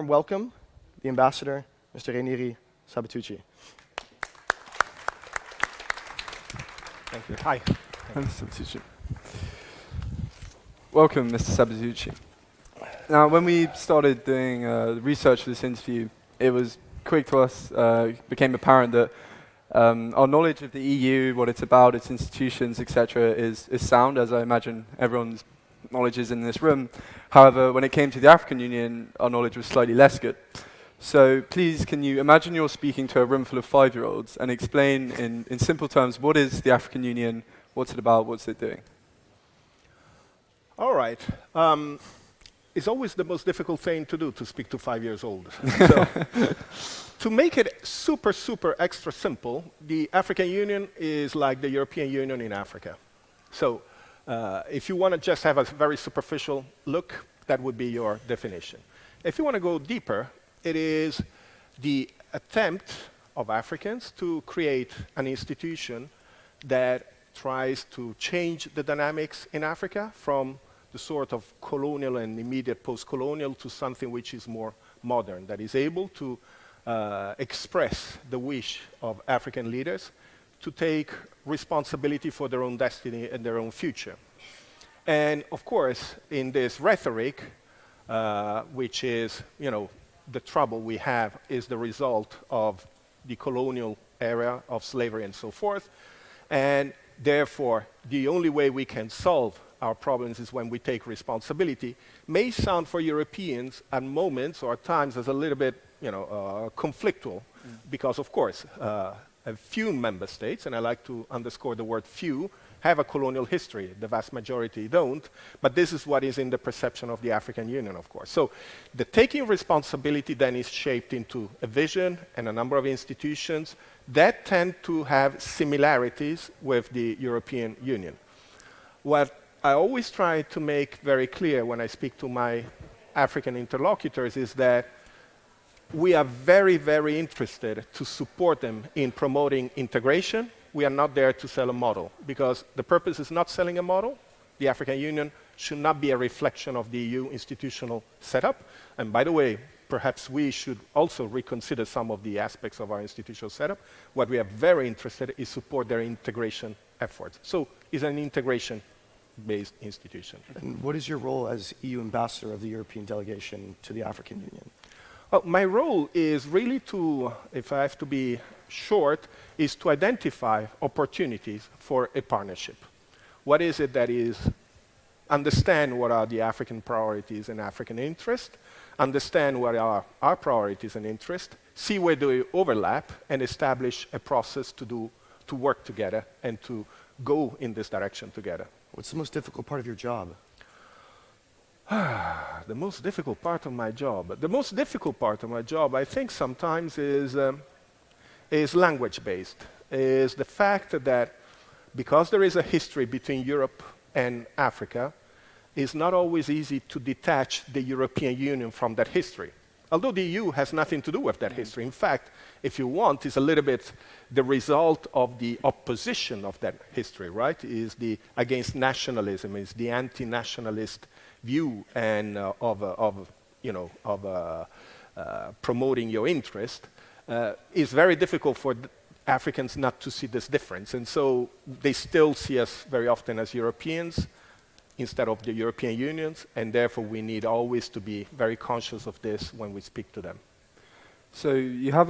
warm welcome the ambassador, Mr. Ranieri Sabatucci. Thank you. Hi. Mr. Sabatucci. Welcome, Mr. Sabatucci. Now, when we started doing research for this interview, it was quick to us, became apparent that our knowledge of the EU, what it's about, its institutions, etc., is sound, as I imagine everyone's knowledge is in this room. However, when it came to the African Union, our knowledge was slightly less good. So please, can you imagine you're speaking to a room full of 5-year-olds and explain in simple terms, what is the African Union, what's it about, what's it doing? All right. It's always the most difficult thing to do, to speak to 5 years old. So, to make it super, super extra simple, the African Union is like the European Union in Africa. So if you want to just have a very superficial look, that would be your definition. If you want to go deeper, it is the attempt of Africans to create an institution that tries to change the dynamics in Africa from the sort of colonial and immediate post-colonial to something which is more modern, that is able to express the wish of African leaders to take responsibility for their own destiny and their own future. And of course, in this rhetoric, which is, the trouble we have is the result of the colonial era of slavery and so forth. And therefore, the only way we can solve our problems is when we take responsibility, may sound for Europeans at moments or at times as a little bit, conflictual, because of course, a few member states, and I like to underscore the word few, have a colonial history. The vast majority don't, but this is what is in the perception of the African Union, of course. So the taking responsibility then is shaped into a vision and a number of institutions that tend to have similarities with the European Union. What I always try to make very clear when I speak to my African interlocutors is that we are very, very interested to support them in promoting integration. We are not there to sell a model, because the purpose is not selling a model. The African Union should not be a reflection of the EU institutional setup. And by the way, perhaps we should also reconsider some of the aspects of our institutional setup. What we are very interested in is support their integration efforts. So it's an integration-based institution. And what is your role as EU ambassador of the European delegation to the African Union? Well, my role is really to, if I have to be short, is to identify opportunities for a partnership. What is it that is, understand what are the African priorities and African interests, understand what are our priorities and interests, see where they overlap, and establish a process to work together and to go in this direction together. What's the most difficult part of your job? The most difficult part of my job. The most difficult part of my job, I think, sometimes is language-based. Is the fact that because there is a history between Europe and Africa, it's not always easy to detach the European Union from that history. Although the EU has nothing to do with that history. In fact, if you want, it's a little bit the result of the opposition of that history, right? Is the against nationalism, is the anti-nationalist view and promoting your interest. It's very difficult for Africans not to see this difference. And so they still see us very often as Europeans instead of the European Unions, and therefore we need always to be very conscious of this when we speak to them. So you have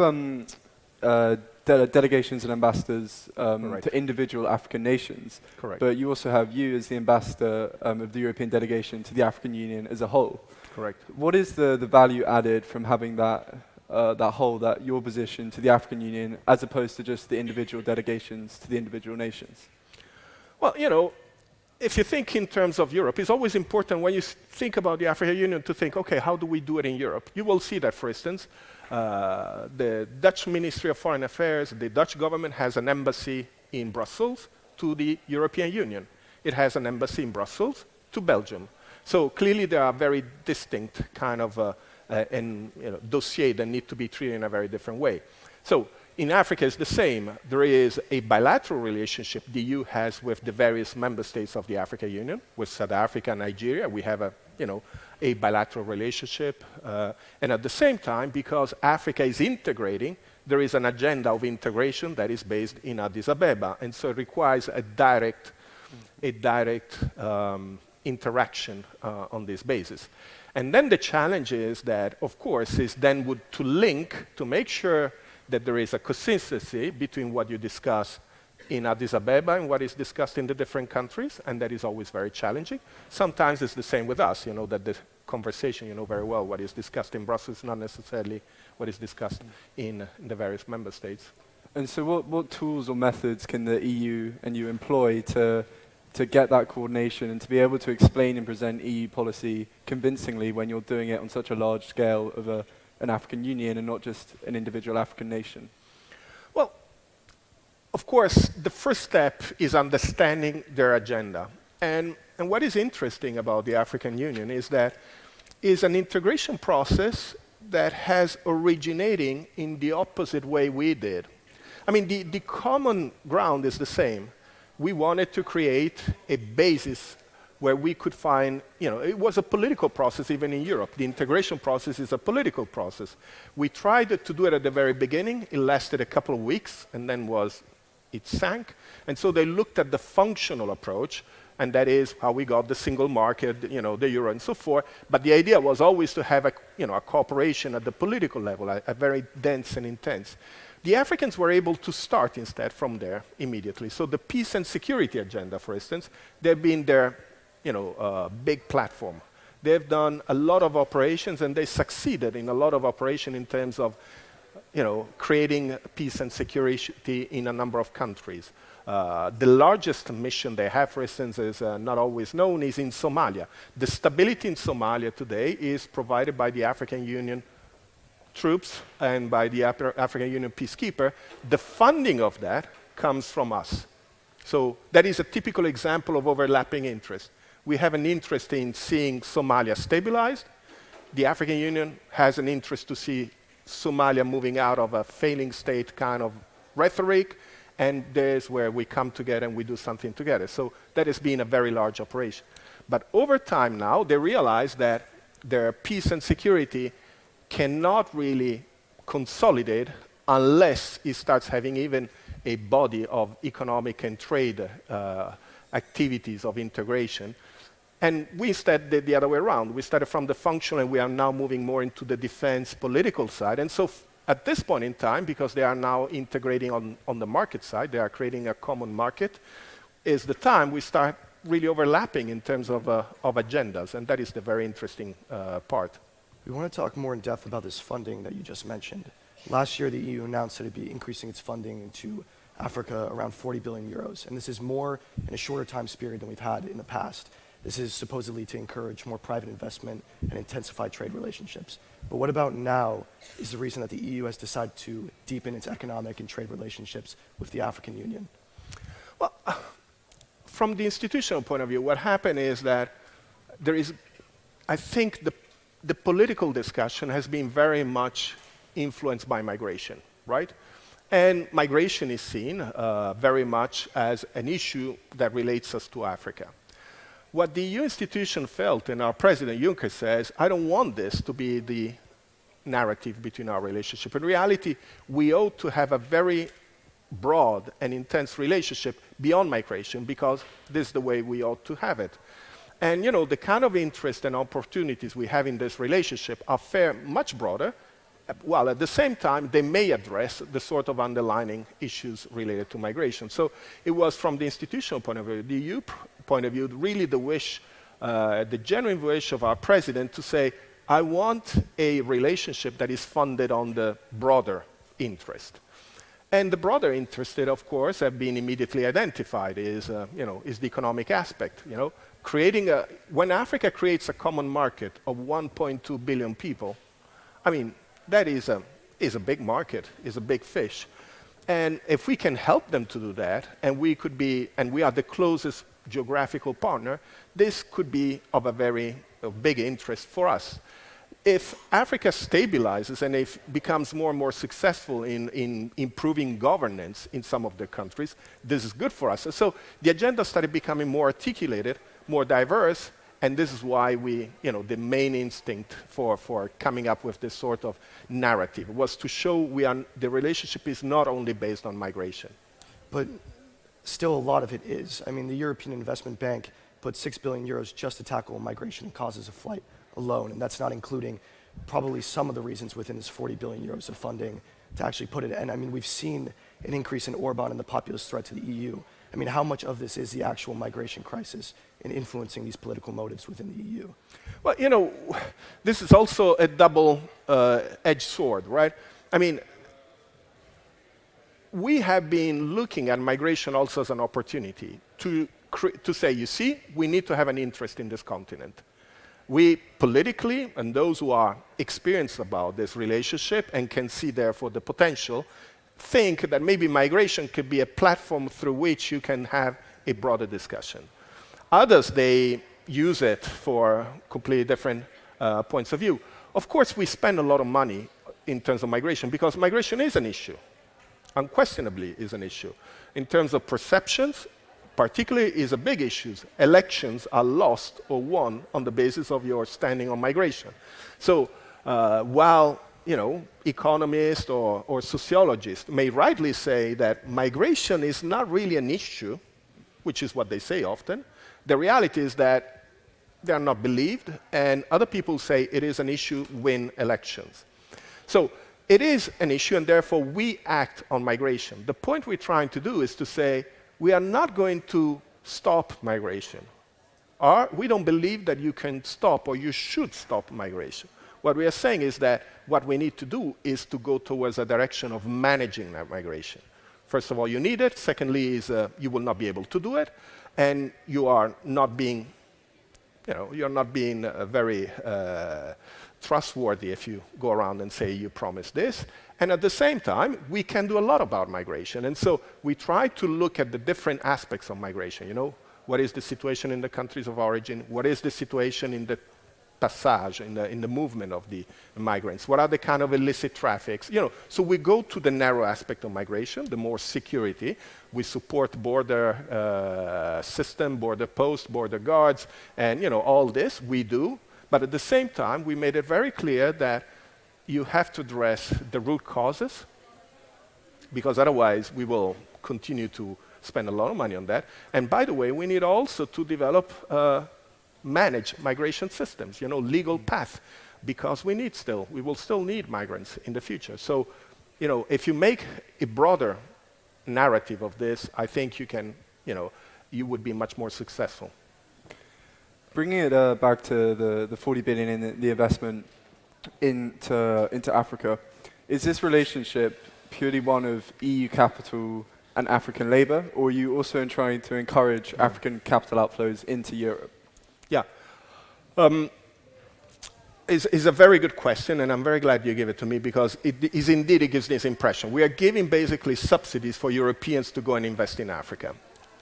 delegations and ambassadors to individual African nations. Correct. But you also have you as the ambassador of the European delegation to the African Union as a whole. Correct. What is the value added from having that your position to the African Union as opposed to just the individual delegations to the individual nations? Well, if you think in terms of Europe, it's always important when you think about the African Union to think, okay, how do we do it in Europe? You will see that, for instance, the Dutch Ministry of Foreign Affairs, the Dutch government has an embassy in Brussels to the European Union. It has an embassy in Brussels to Belgium. So clearly there are very distinct kind of dossiers that need to be treated in a very different way. So in Africa, it's the same. There is a bilateral relationship the EU has with the various member states of the African Union. With South Africa and Nigeria, we have a bilateral relationship. And at the same time, because Africa is integrating, there is an agenda of integration that is based in Addis Ababa. And so it requires a direct interaction on this basis. And then the challenge is that, of course, is then to link, to make sure that there is a consistency between what you discuss in Addis Ababa and what is discussed in the different countries, and that is always very challenging. Sometimes it's the same with us, that the conversation, very well, what is discussed in Brussels is not necessarily what is discussed in the various member states. And so what tools or methods can the EU and you employ to get that coordination and to be able to explain and present EU policy convincingly when you're doing it on such a large scale of an African Union and not just an individual African nation? Well, of course, the first step is understanding their agenda. And what is interesting about the African Union is that it's an integration process that has originating in the opposite way we did. I mean, the common ground is the same. We wanted to create a basis where we could find, it was a political process even in Europe. The integration process is a political process. We tried to do it at the very beginning. It lasted a couple of weeks, and then it sank. And so they looked at the functional approach, and that is how we got the single market, the euro and so forth. But the idea was always to have a cooperation at the political level, a very dense and intense. The Africans were able to start instead from there immediately. So the peace and security agenda, for instance, they've been their big platform. They've done a lot of operations, and they succeeded in a lot of operations in terms of creating peace and security in a number of countries. The largest mission they have, for instance, is not always known, is in Somalia. The stability in Somalia today is provided by the African Union troops and by the African Union peacekeeper. The funding of that comes from us. So that is a typical example of overlapping interest. We have an interest in seeing Somalia stabilized. The African Union has an interest to see Somalia moving out of a failing state kind of rhetoric, and there's where we come together and we do something together. So that has been a very large operation. But over time now, they realize that their peace and security cannot really consolidate unless it starts having even a body of economic and trade activities of integration. And we instead did the other way around. We started from the functional, and we are now moving more into the defense political side. And so at this point in time, because they are now integrating on the market side, they are creating a common market, is the time we start really overlapping in terms of agendas. And that is the very interesting part. We want to talk more in depth about this funding that you just mentioned. Last year, the EU announced that it'd be increasing its funding to Africa around 40 billion euros. And this is more in a shorter time period than we've had in the past. This is supposedly to encourage more private investment and intensify trade relationships. But what about now is the reason that the EU has decided to deepen its economic and trade relationships with the African Union? Well, from the institutional point of view, what happened is that there is, I think the political discussion has been very much influenced by migration, right? And migration is seen very much as an issue that relates us to Africa. What the EU institution felt, and our President Juncker says, I don't want this to be the narrative between our relationship. In reality, we ought to have a very broad and intense relationship beyond migration, because this is the way we ought to have it. And the kind of interest and opportunities we have in this relationship are much broader, while at the same time they may address the sort of underlying issues related to migration. So it was from the institutional point of view, the EU point of view, really the wish, the genuine wish of our president to say, I want a relationship that is funded on the broader interest. And the broader interest, of course, have been immediately identified is the economic aspect. When Africa creates a common market of 1.2 billion people, I mean, that is a big market, is a big fish. And if we can help them to do that, and we are the closest geographical partner, this could be of a very big interest for us. if Africa stabilizes and if becomes more and more successful in improving governance in some of the countries, this is good for us. So the agenda started becoming more articulated, more diverse, and this is why we, the main instinct for coming up with this sort of narrative was to show the relationship is not only based on migration. But still a lot of it is. I mean, the European Investment Bank put 6 billion euros just to tackle migration and causes of flight alone, and that's not including probably some of the reasons within this 40 billion euros of funding to actually put it in. I mean, we've seen an increase in Orban and the populist threat to the EU. I mean, how much of this is the actual migration crisis in influencing these political motives within the EU? Well, this is also a double-edged sword, right? I mean, we have been looking at migration also as an opportunity to say, you see, we need to have an interest in this continent. We politically, and those who are experienced about this relationship and can see therefore the potential, think that maybe migration could be a platform through which you can have a broader discussion. Others, they use it for completely different points of view. Of course, we spend a lot of money in terms of migration because migration is an issue, unquestionably is an issue. In terms of perceptions, particularly is a big issue. Elections are lost or won on the basis of your standing on migration. So while economists or sociologists may rightly say that migration is not really an issue, which is what they say often, the reality is that they are not believed, and other people say it is an issue win elections. So it is an issue, and therefore we act on migration. The point we're trying to do is to say, we are not going to stop migration. We don't believe that you can stop or you should stop migration. What we are saying is that what we need to do is to go towards a direction of managing that migration. First of all, you need it. Secondly, is you will not be able to do it, and you are not being, you're not being very trustworthy if you go around and say you promised this. And at the same time, we can do a lot about migration. And so we try to look at the different aspects of migration. What is the situation in the countries of origin? What is the situation in the passage, in the movement of the migrants? What are the kind of illicit traffics? So we go to the narrow aspect of migration, the more security. We support border system, border posts, border guards, and all this we do. But at the same time, we made it very clear that you have to address the root causes, because otherwise we will continue to spend a lot of money on that. And by the way, we need also to develop, manage migration systems, legal path, because we will still need migrants in the future. So, if you make a broader narrative of this, I think you can, you would be much more successful. Bringing it back to the 40 billion in the investment into Africa, is this relationship purely one of EU capital and African labour, or are you also trying to encourage African capital outflows into Europe? Yeah. It's a very good question, and I'm very glad you gave it to me, because it gives this impression. We are giving basically subsidies for Europeans to go and invest in Africa.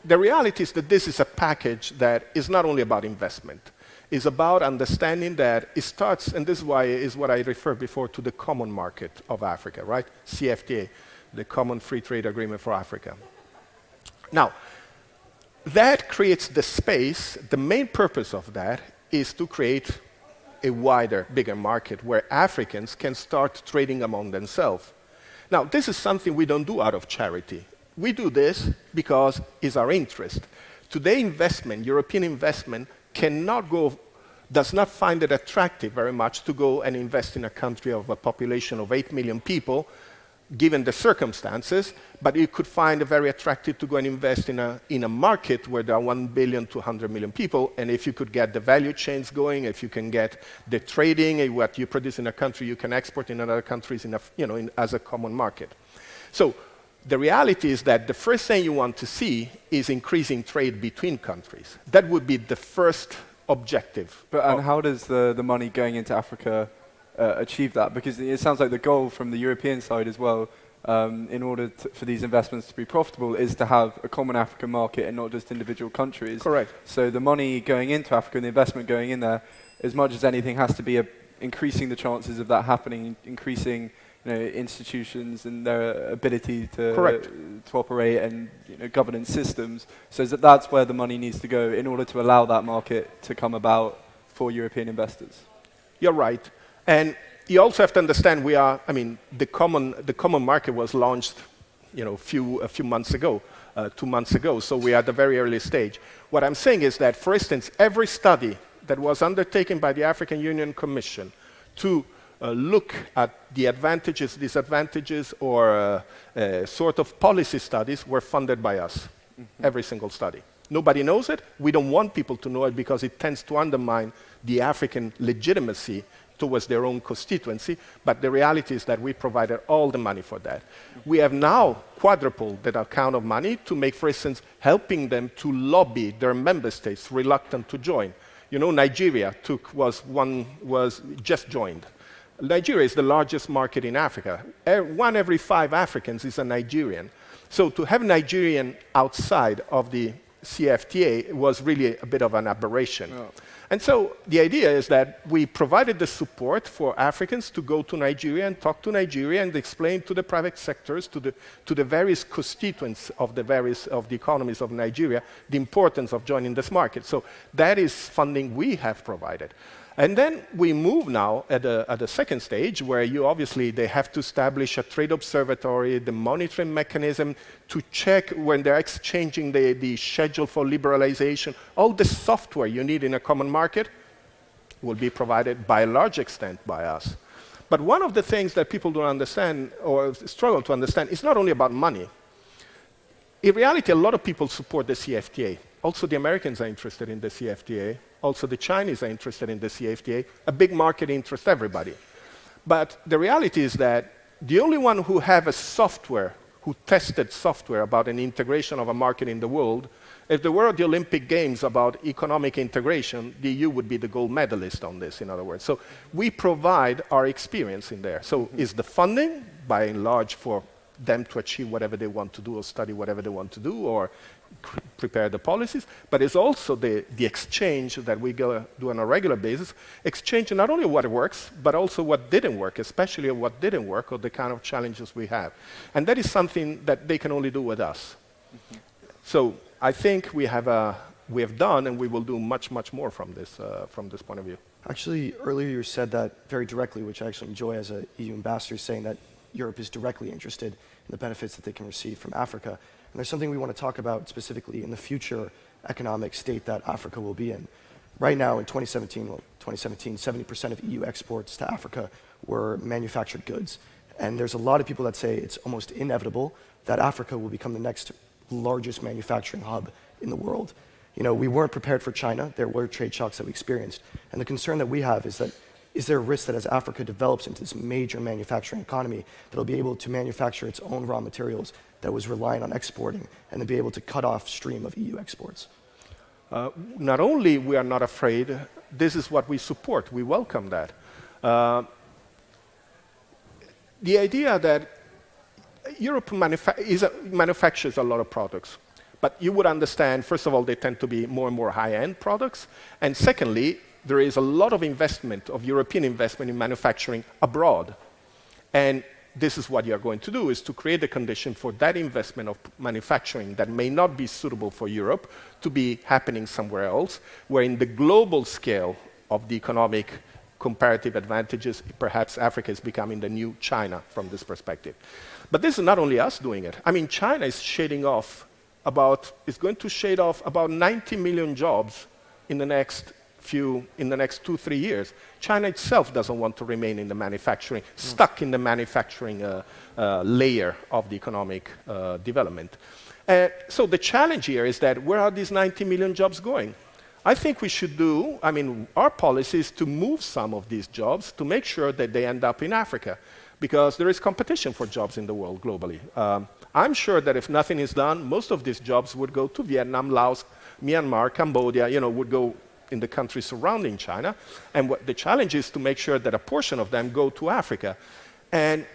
The reality is that this is a package that is not only about investment. It's about understanding that it starts, and this is what I referred before to the common market of Africa, right? CFTA, the Common Free Trade Agreement for Africa. Now, that creates the space. The main purpose of that is to create a wider, bigger market where Africans can start trading among themselves. Now, this is something we don't do out of charity. We do this because it's our interest. Today, European investment, does not find it attractive very much to go and invest in a country of a population of 8 million people, given the circumstances, but you could find it very attractive to go and invest in a market where there are 1 billion to 100 million people, and if you could get the value chains going, if you can get the trading, what you produce in a country you can export in other countries as a common market. So the reality is that the first thing you want to see is increasing trade between countries. That would be the first objective. And how does the money going into Africa achieve that? Because it sounds like the goal from the European side as well, in order for these investments to be profitable, is to have a common African market and not just individual countries. Correct. So the money going into Africa and the investment going in there, as much as anything, has to be increasing the chances of that happening, increasing institutions and their ability to Correct. to operate and governance systems. So that's where the money needs to go in order to allow that market to come about for European investors. You're right. And you also have to understand the common market was launched a few months ago, 2 months ago, so we are at the very early stage. What I'm saying is that, for instance, every study that was undertaken by the African Union Commission to look at the advantages, disadvantages, or sort of policy studies were funded by us, every single study. Nobody knows it. We don't want people to know it because it tends to undermine the African legitimacy towards their own constituency, but the reality is that we provided all the money for that. We have now quadrupled that amount of money to make, for instance, helping them to lobby their member states reluctant to join. Nigeria was just joined. Nigeria is the largest market in Africa. One every 5 Africans is a Nigerian. So to have Nigerian outside of the CFTA was really a bit of an aberration. Oh. And so the idea is that we provided the support for Africans to go to Nigeria and talk to Nigeria and explain to the private sectors, to the various constituents of the economies of Nigeria, the importance of joining this market. So that is funding we have provided. And then we move now at the second stage, where they have to establish a trade observatory, the monitoring mechanism to check when they're exchanging the schedule for liberalization. All the software you need in a common market will be provided by a large extent by us. But one of the things that people don't understand or struggle to understand is not only about money. In reality, a lot of people support the CFTA. Also, the Americans are interested in the CFTA. Also, the Chinese are interested in the CFTA. A big market interests everybody. But the reality is that the only one who have a software, who tested software about an integration of a market in the world, if there were the Olympic Games about economic integration, the EU would be the gold medalist on this, in other words. So we provide our experience in there. So is the funding, by and large, for them to achieve whatever they want to do or study whatever they want to do or prepare the policies, but it's also the exchange that we do on a regular basis, exchange not only what works, but also what didn't work, especially what didn't work or the kind of challenges we have. And that is something that they can only do with us. Mm-hmm. So I think we have done and we will do much, much more from this point of view. Actually, earlier you said that very directly, which I actually enjoy as an EU ambassador, saying that Europe is directly interested in the benefits that they can receive from Africa. And there's something we want to talk about specifically in the future economic state that Africa will be in. Right now, in 2017, 70% of EU exports to Africa were manufactured goods. And there's a lot of people that say it's almost inevitable that Africa will become the next largest manufacturing hub in the world. We weren't prepared for China. There were trade shocks that we experienced. And the concern that we have is that is there a risk that as Africa develops into this major manufacturing economy, that it'll be able to manufacture its own raw materials that was relying on exporting and then be able to cut off stream of EU exports? Not only we are not afraid, this is what we support. We welcome that. The idea that Europe manufactures a lot of products, but you would understand, first of all, they tend to be more and more high-end products, and secondly, there is a lot of investment, of European investment in manufacturing abroad. And this is what you are going to do, is to create a condition for that investment of manufacturing that may not be suitable for Europe to be happening somewhere else, where in the global scale of the economic comparative advantages, perhaps Africa is becoming the new China from this perspective. But this is not only us doing it. China is is going to shade off about 90 million jobs in the next 2-3 years. China itself doesn't want to remain in the manufacturing, stuck in the manufacturing layer of the economic development. So the challenge here is that where are these 90 million jobs going? I think we should our policy is to move some of these jobs to make sure that they end up in Africa, because there is competition for jobs in the world globally. I'm sure that if nothing is done, most of these jobs would go to Vietnam, Laos, Myanmar, Cambodia, would go in the countries surrounding China. And what the challenge is to make sure that a portion of them go to Africa. And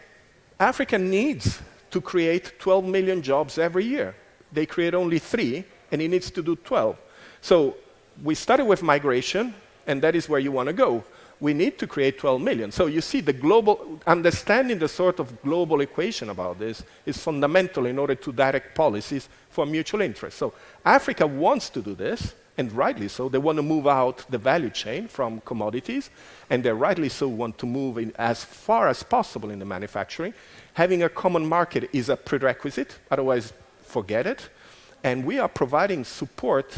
Africa needs to create 12 million jobs every year. They create only 3, and it needs to do 12. So we started with migration, and that is where you want to go. we need to create 12 million. So you see, the global, understanding the sort of global equation about this is fundamental in order to direct policies for mutual interest. So Africa wants to do this, and rightly so. They want to move out the value chain from commodities, and they rightly so want to move in as far as possible in the manufacturing. Having a common market is a prerequisite, otherwise forget it. And we are providing support,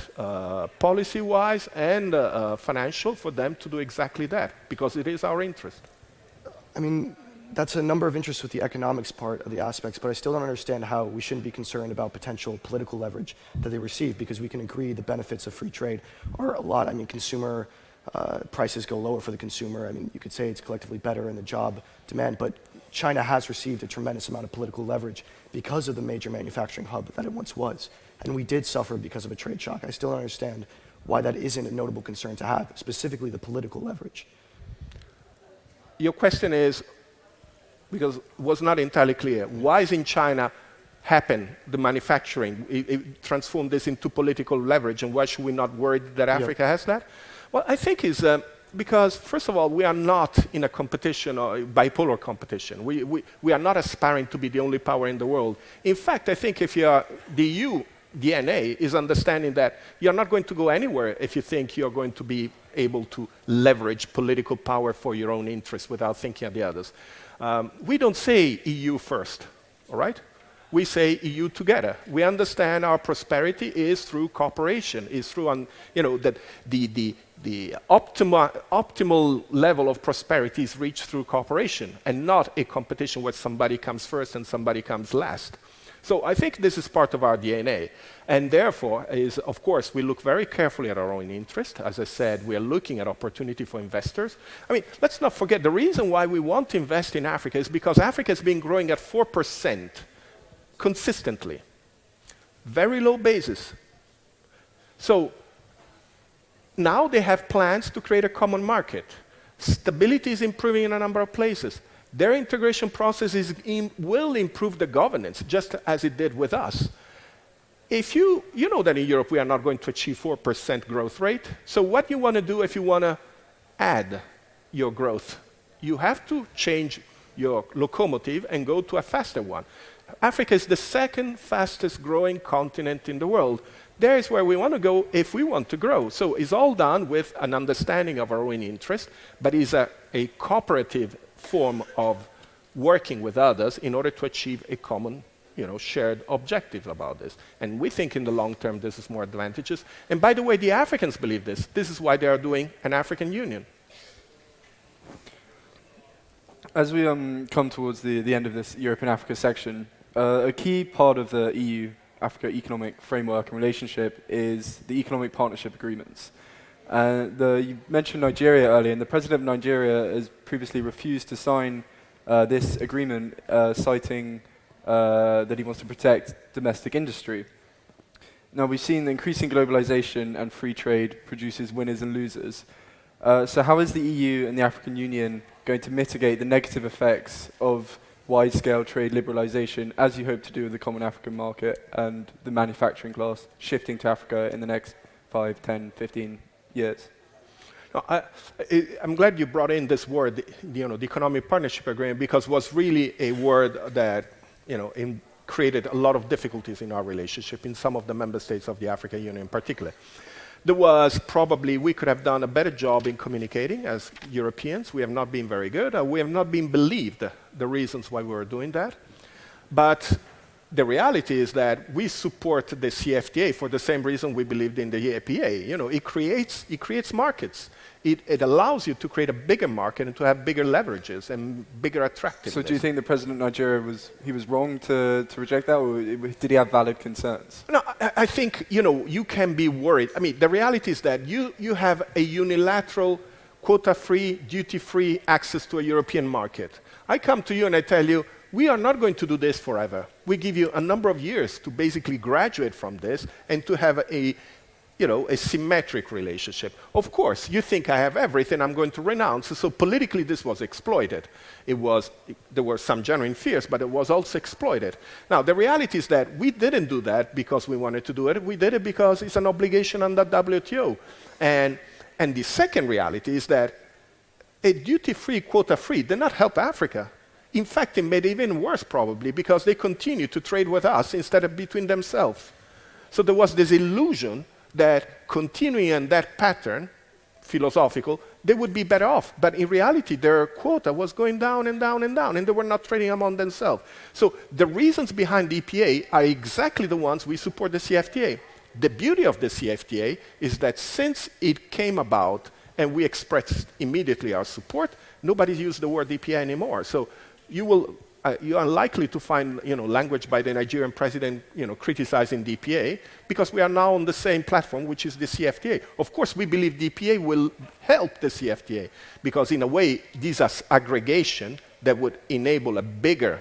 policy-wise and financial, for them to do exactly that, because it is our interest. I mean, that's a number of interests with the economics part of the aspects, but I still don't understand how we shouldn't be concerned about potential political leverage that they receive, because we can agree the benefits of free trade are a lot. I mean, consumer prices go lower for the consumer. I mean, you could say it's collectively better in the job demand, but China has received a tremendous amount of political leverage because of the major manufacturing hub that it once was. And we did suffer because of a trade shock. I still don't understand why that isn't a notable concern to have, specifically the political leverage. Your question is, because it was not entirely clear, why is in China happen, the manufacturing, it transformed this into political leverage, and why should we not worry that Africa has that? Well, I think it's because, first of all, we are not in a competition, or bipolar competition. We are not aspiring to be the only power in the world. In fact, I think if you are the EU, DNA is understanding that you're not going to go anywhere if you think you're going to be able to leverage political power for your own interests without thinking of the others. We don't say EU first, all right? We say EU together. We understand our prosperity is through cooperation, is through, that the optimal level of prosperity is reached through cooperation and not a competition where somebody comes first and somebody comes last. So I think this is part of our DNA. And therefore, of course, we look very carefully at our own interest. As I said, we are looking at opportunity for investors. I mean, let's not forget, the reason why we want to invest in Africa is because Africa has been growing at 4% consistently. Very low basis. So now they have plans to create a common market. Stability is improving in a number of places. Their integration process will improve the governance, just as it did with us. If you know that in Europe we are not going to achieve 4% growth rate, so what you want to do if you want to add your growth, you have to change your locomotive and go to a faster one. Africa is the second fastest growing continent in the world. There is where we want to go if we want to grow. So it's all done with an understanding of our own interest, but is a cooperative form of working with others in order to achieve a common, shared objective about this. And we think in the long term this is more advantageous. And by the way, the Africans believe this. This is why they are doing an African Union. As we come towards the end of this Europe and Africa section, a key part of the EU-Africa economic framework and relationship is the economic partnership agreements. You mentioned Nigeria earlier, and the president of Nigeria has previously refused to sign this agreement, citing that he wants to protect domestic industry. Now, we've seen increasing globalization and free trade produces winners and losers. So how is the EU and the African Union going to mitigate the negative effects of wide-scale trade liberalization, as you hope to do with the common African market and the manufacturing class shifting to Africa in the next 5, 10, 15 years? No, I'm glad you brought in this word, the economic partnership agreement, because it was really a word that created a lot of difficulties in our relationship in some of the member states of the African Union in particular. There was probably, we could have done a better job in communicating as Europeans. We have not been very good. We have not been believed the reasons why we were doing that. But the reality is that we support the CFTA for the same reason we believed in the EPA. It creates markets. It allows you to create a bigger market and to have bigger leverages and bigger attractiveness. So do you think the president of Nigeria was wrong to reject that, or did he have valid concerns? No, I think, you can be worried. I mean, the reality is that you have a unilateral, quota-free, duty-free access to a European market. I come to you and I tell you, we are not going to do this forever. We give you a number of years to basically graduate from this and to have a symmetric relationship. Of course, you think I have everything, I'm going to renounce. So politically, this was exploited. There were some genuine fears, but it was also exploited. Now, the reality is that we didn't do that because we wanted to do it. We did it because it's an obligation under WTO. And the second reality is that a duty-free, quota-free did not help Africa. In fact, it made it even worse probably because they continued to trade with us instead of between themselves. So there was this illusion that continuing in that pattern, philosophical, they would be better off. But in reality, their quota was going down and down and down, and they were not trading among themselves. So the reasons behind the EPA are exactly the ones we support the CFTA. The beauty of the CFTA is that since it came about and we expressed immediately our support, nobody used the word EPA anymore. So you're unlikely to find language by the Nigerian president criticizing the EPA because we are now on the same platform, which is the CFTA. Of course, we believe the EPA will help the CFTA because in a way, these are aggregation that would enable a bigger,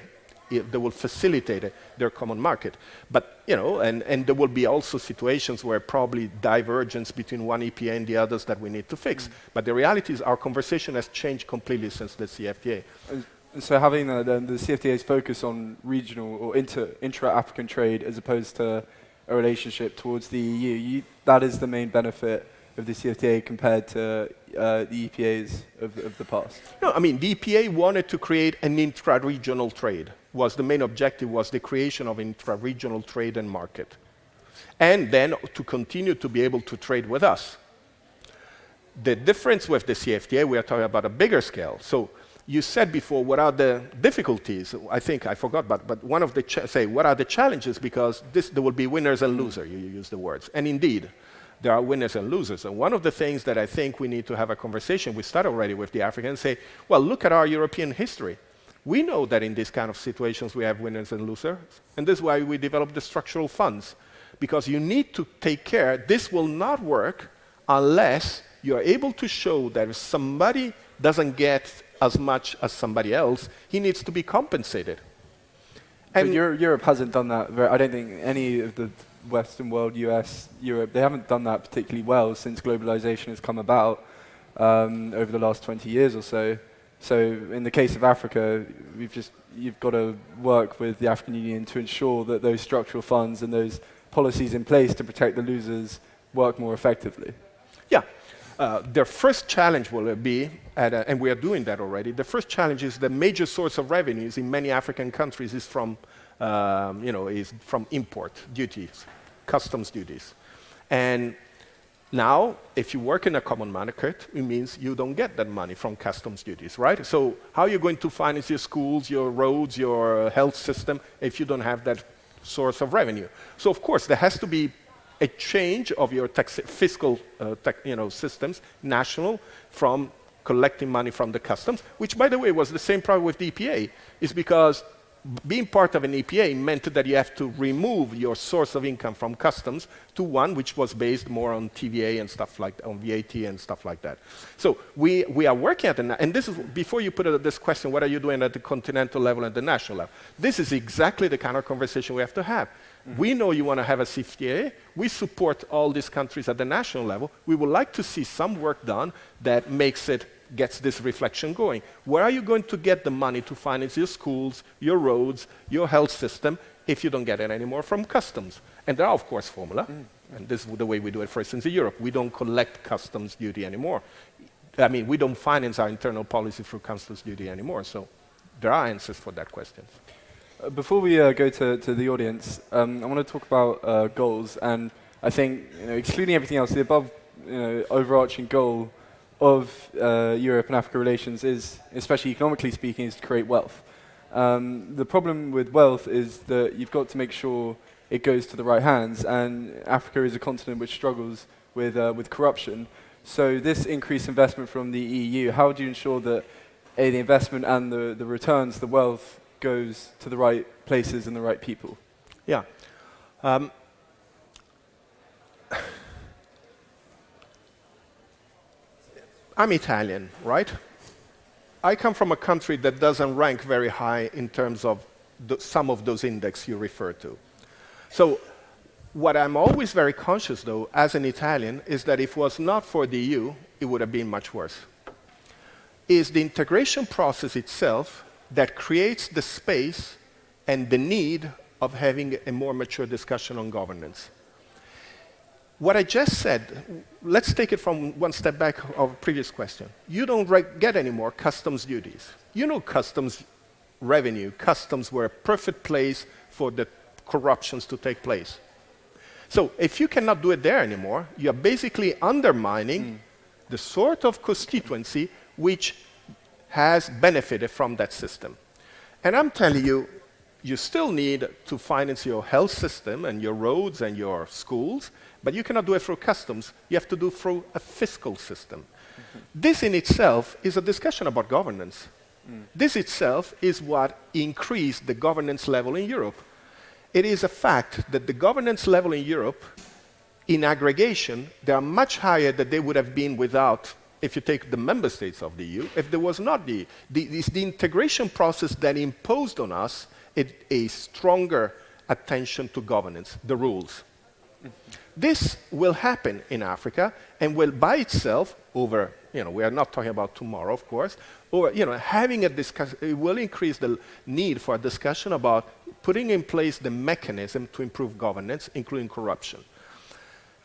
that will facilitate their common market. But, and there will be also situations where probably divergence between one EPA and the others that we need to fix. But the reality is our conversation has changed completely since the CFTA. And so having the CFTA's focus on regional or intra-African trade as opposed to a relationship towards the EU, that is the main benefit of the CFTA compared to the EPAs of the past? No, I mean, the EPA wanted to create an intra-regional trade. The main objective was the creation of intra-regional trade and market. And then to continue to be able to trade with us. The difference with the CFTA, we are talking about a bigger scale. So you said before, what are the difficulties? I think I forgot, but one of the what are the challenges? Because there will be winners and losers. You use the words, and indeed, there are winners and losers. And one of the things that I think we need to have a conversation. We start already with the Africans. Say, well, look at our European history. We know that in these kind of situations we have winners and losers, and this is why we develop the structural funds, because you need to take care. This will not work unless you are able to show that if somebody doesn't get as much as somebody else, he needs to be compensated. And Europe hasn't done that. I don't think any of the Western world, US, Europe, they haven't done that particularly well since globalization has come about over the last 20 years or so. So in the case of Africa, you've got to work with the African Union to ensure that those structural funds and those policies in place to protect the losers work more effectively. Yeah. Their first challenge will be, and we are doing that already, the first challenge is the major source of revenues in many African countries is from, is from import duties, customs duties. And now, if you work in a common market, it means you don't get that money from customs duties, right? So how are you going to finance your schools, your roads, your health system if you don't have that source of revenue? So of course, there has to be a change of your fiscal systems, national, from collecting money from the customs, which, by the way, was the same problem with the EPA, is because being part of an EPA meant that you have to remove your source of income from customs to one which was based more on TVA and stuff like on VAT and stuff like that. So we are working at the, and this is, before you put this question, what are you doing at the continental level and the national level? This is exactly the kind of conversation we have to have. We know you want to have a CFTA. We support all these countries at the national level. We would like to see some work done that gets this reflection going. Where are you going to get the money to finance your schools, your roads, your health system, if you don't get it anymore from customs? And there are, of course, formula. And this is the way we do it, for instance, in Europe. We don't collect customs duty anymore. I mean, we don't finance our internal policy through customs duty anymore. So there are answers for that question. Before we go to the audience, I want to talk about goals. And I think, excluding everything else, the above overarching goal of Europe and Africa relations is, especially economically speaking, is to create wealth. The problem with wealth is that you've got to make sure it goes to the right hands, and Africa is a continent which struggles with corruption. So this increased investment from the EU, how do you ensure that the investment and the returns, the wealth, goes to the right places and the right people? Yeah. I'm Italian, right? I come from a country that doesn't rank very high in terms of some of those indexes you refer to. So what I'm always very conscious, though, as an Italian, is that if it was not for the EU, it would have been much worse. Is the integration process itself that creates the space and the need of having a more mature discussion on governance. What I just said, let's take it from one step back of a previous question. You don't get any more customs duties. You know customs revenue, customs were a perfect place for the corruptions to take place. So if you cannot do it there anymore, you are basically undermining the sort of constituency which has benefited from that system. And I'm telling you, you still need to finance your health system and your roads and your schools, but you cannot do it through customs. You have to do it through a fiscal system. This in itself is a discussion about governance. This itself is what increased the governance level in Europe. It is a fact that the governance level in Europe, in aggregation, they are much higher than they would have been without, if you take the member states of the EU, if there was not the integration process that imposed on us a stronger attention to governance, the rules. This will happen in Africa and will by itself over, we are not talking about tomorrow, of course, or, having a discussion, it will increase the need for a discussion about putting in place the mechanism to improve governance, including corruption.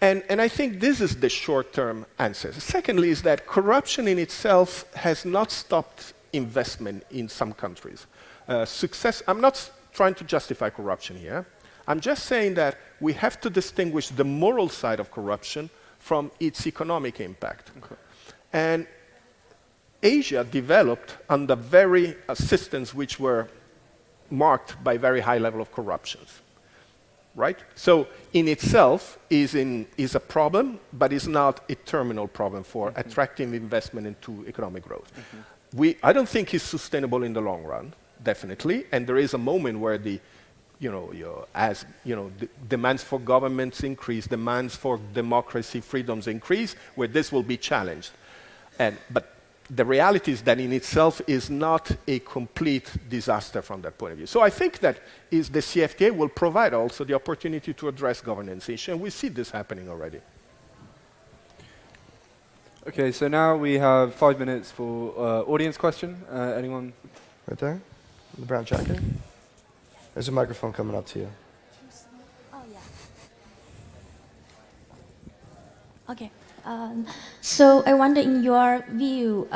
And I think this is the short-term answer. Secondly is that corruption in itself has not stopped investment in some countries. I'm not trying to justify corruption here. I'm just saying that we have to distinguish the moral side of corruption from its economic impact. Okay. And Asia developed under very systems which were marked by very high level of corruptions. Right? So in itself is a problem, but is not a terminal problem for attracting investment into economic growth. I don't think it's sustainable in the long run, definitely. And there is a moment where the demands for governments increase, demands for democracy, freedoms increase, where this will be challenged. But the reality is that in itself is not a complete disaster from that point of view. So I think that the CFTA will provide also the opportunity to address governance issues, and we see this happening already. Okay, so now we have 5 minutes for audience question. Anyone? Right there, in the brown jacket. There's a microphone coming up to you. Oh, yeah. Okay. So I wonder, in your view,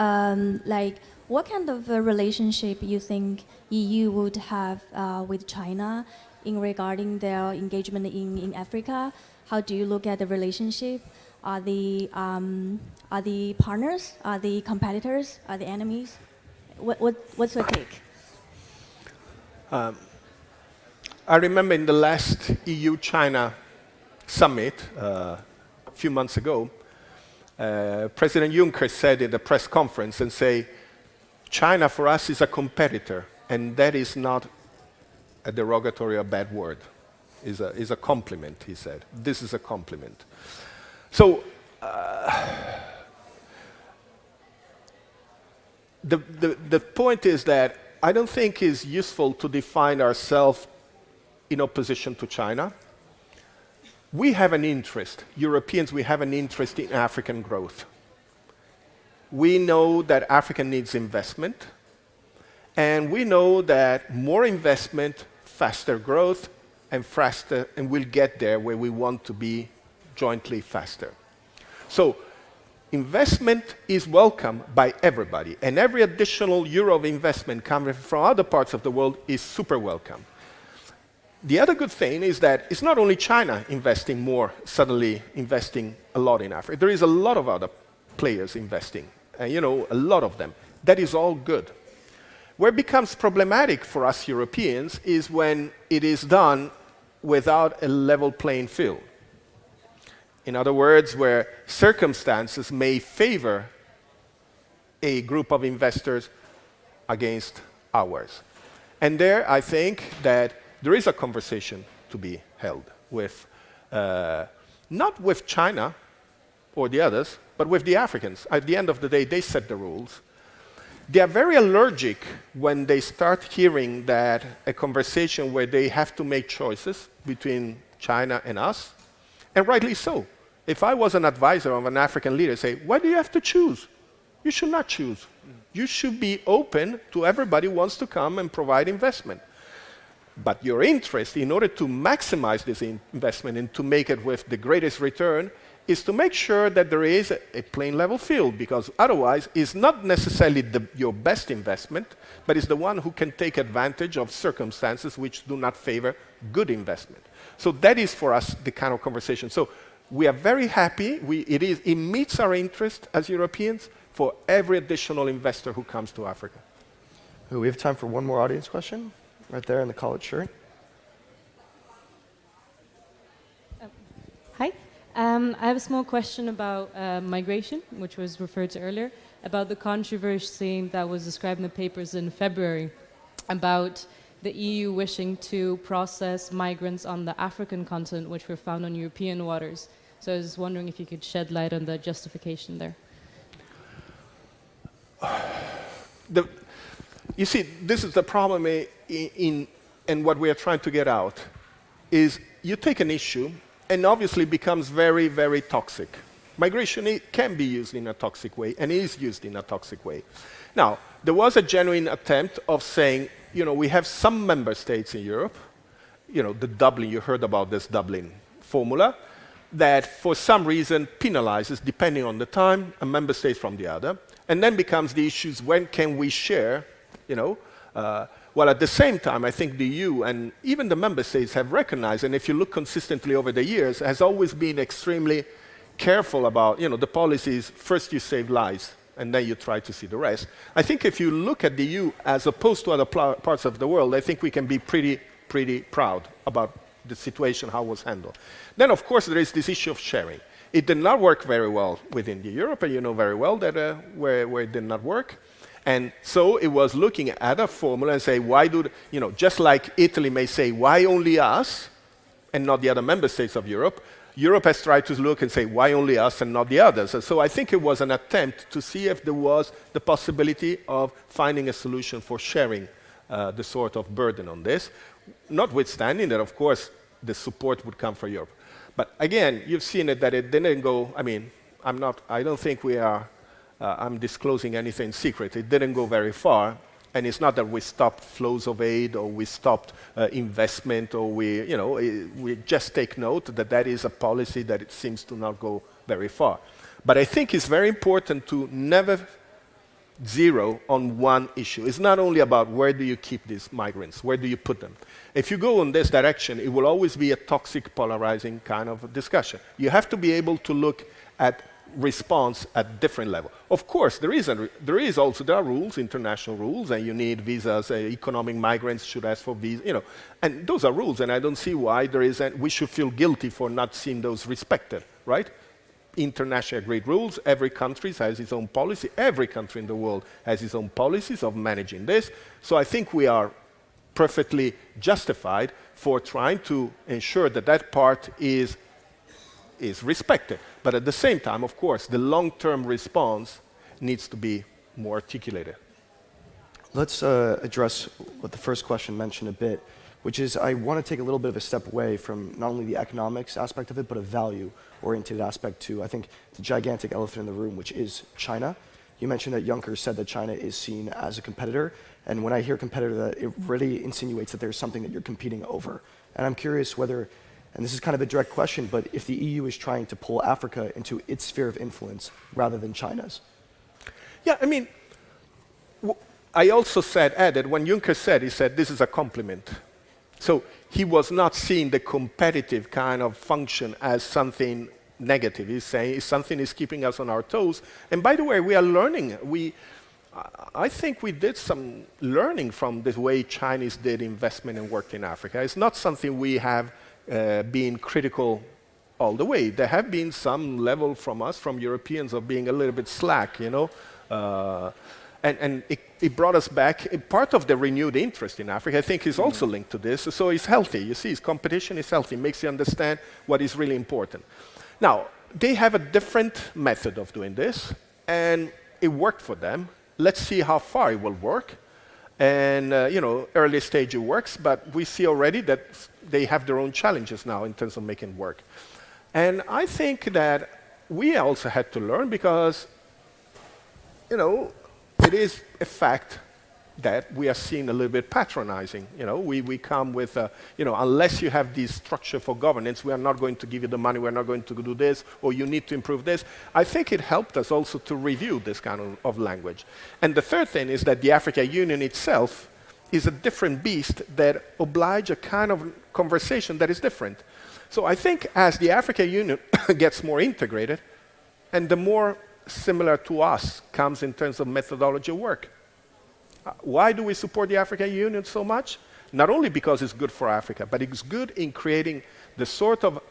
what kind of a relationship you think EU would have with China in regarding their engagement in Africa? How do you look at the relationship? Are the partners? Are the competitors? Are the enemies? What's your take? I remember in the last EU-China summit a few months ago, President Juncker said in the press conference and say, China for us is a competitor, and that is not a derogatory or bad word. Is a compliment, he said. This is a compliment. So the point is that I don't think it's useful to define ourselves in opposition to China. We have an interest, Europeans, we have an interest in African growth. We know that Africa needs investment, and we know that more investment, faster growth, and we'll get there where we want to be jointly faster. So investment is welcome by everybody, and every additional euro of investment coming from other parts of the world is super welcome. The other good thing is that it's not only China suddenly investing a lot in Africa. There is a lot of other players investing, a lot of them. That is all good. Where it becomes problematic for us Europeans is when it is done without a level playing field. In other words, where circumstances may favor a group of investors against ours. And there, I think that there is a conversation to be held with, not with China or the others, but with the Africans. At the end of the day, they set the rules. They are very allergic when they start hearing that a conversation where they have to make choices between China and us, and rightly so. If I was an advisor of an African leader, say, why do you have to choose? You should not choose. You should be open to everybody who wants to come and provide investment. But your interest, in order to maximize this investment and to make it with the greatest return, is to make sure that there is a plain level field, because otherwise it's not necessarily your best investment, but it's the one who can take advantage of circumstances which do not favor good investment. So that is for us the kind of conversation. So we are very happy. It meets our interest as Europeans for every additional investor who comes to Africa. We have time for one more audience question, right there in the collared shirt. Hi. I have a small question about migration, which was referred to earlier, about the controversy that was described in the papers in February about the EU wishing to process migrants on the African continent, which were found on European waters. So I was just wondering if you could shed light on the justification there. You see, this is the problem in what we are trying to get out, is you take an issue and obviously becomes very, very toxic. Migration can be used in a toxic way and is used in a toxic way. Now, there was a genuine attempt of saying, we have some member states in Europe, the Dublin, you heard about this Dublin formula, that for some reason penalizes, depending on the time, a member state from the other, and then becomes the issues, when can we share, Well, at the same time, I think the EU and even the member states have recognized, and if you look consistently over the years, has always been extremely careful about, the policies. First you save lives, and then you try to see the rest. I think if you look at the EU as opposed to other parts of the world, I think we can be pretty proud about the situation, how it was handled. Then, of course, there is this issue of sharing. It did not work very well within Europe, and you know very well that where it did not work. And so it was looking at a formula and say, why do, just like Italy may say, why only us and not the other member states of Europe, Europe has tried to look and say, why only us and not the others? And so I think it was an attempt to see if there was the possibility of finding a solution for sharing the sort of burden on this, notwithstanding that, of course, the support would come from Europe. But again, you've seen it that it didn't go, I don't think we are, I'm disclosing anything secret. It didn't go very far. And it's not that we stopped flows of aid or we stopped investment or we just take note that that is a policy that it seems to not go very far. But I think it's very important to never zero on one issue. It's not only about where do you keep these migrants, where do you put them. If you go in this direction, it will always be a toxic, polarizing kind of discussion. You have to be able to look at response at different level. Of course, there are rules, international rules, and you need visas. Economic migrants should ask for visas, and those are rules. And I don't see why we should feel guilty for not seeing those respected, right? Internationally agreed rules. Every country has its own policy. Every country in the world has its own policies of managing this. So I think we are perfectly justified for trying to ensure that that part is respected. But at the same time, of course, the long-term response needs to be more articulated. Let's address what the first question mentioned a bit, which is I want to take a little bit of a step away from not only the economics aspect of it, but a value-oriented aspect too. I think the gigantic elephant in the room, which is China. You mentioned that Juncker said that China is seen as a competitor, and when I hear competitor, that it really insinuates that there's something that you're competing over. And I'm curious whether, and this is kind of a direct question, but if the EU is trying to pull Africa into its sphere of influence rather than China's. Yeah, I also added, when Juncker said, he said, this is a compliment. So he was not seeing the competitive kind of function as something negative. He's saying something is keeping us on our toes. And by the way, we are learning. I think we did some learning from the way Chinese did investment and worked in Africa. It's not something we have been critical all the way. There have been some level from us, from Europeans, of being a little bit slack, and it brought us back. Part of the renewed interest in Africa, I think, is also linked to this. So it's healthy. You see, competition is healthy. It makes you understand what is really important. Now, they have a different method of doing this, and it worked for them. Let's see how far it will work. And, early stage it works, but we see already that they have their own challenges now in terms of making it work. And I think that we also had to learn because, it is a fact that we are seen a little bit patronizing. You know, we come with, you know, unless you have this structure for governance, we are not going to give you the money, we're not going to do this, or you need to improve this. I think it helped us also to review this kind of language. And the third thing is that the African Union itself is a different beast that oblige a kind of conversation that is different. So I think as the African Union gets more integrated, and the more similar to us comes in terms of methodology of work. Why do we support the African Union so much? Not only because it's good for Africa, but it's good in creating the sort of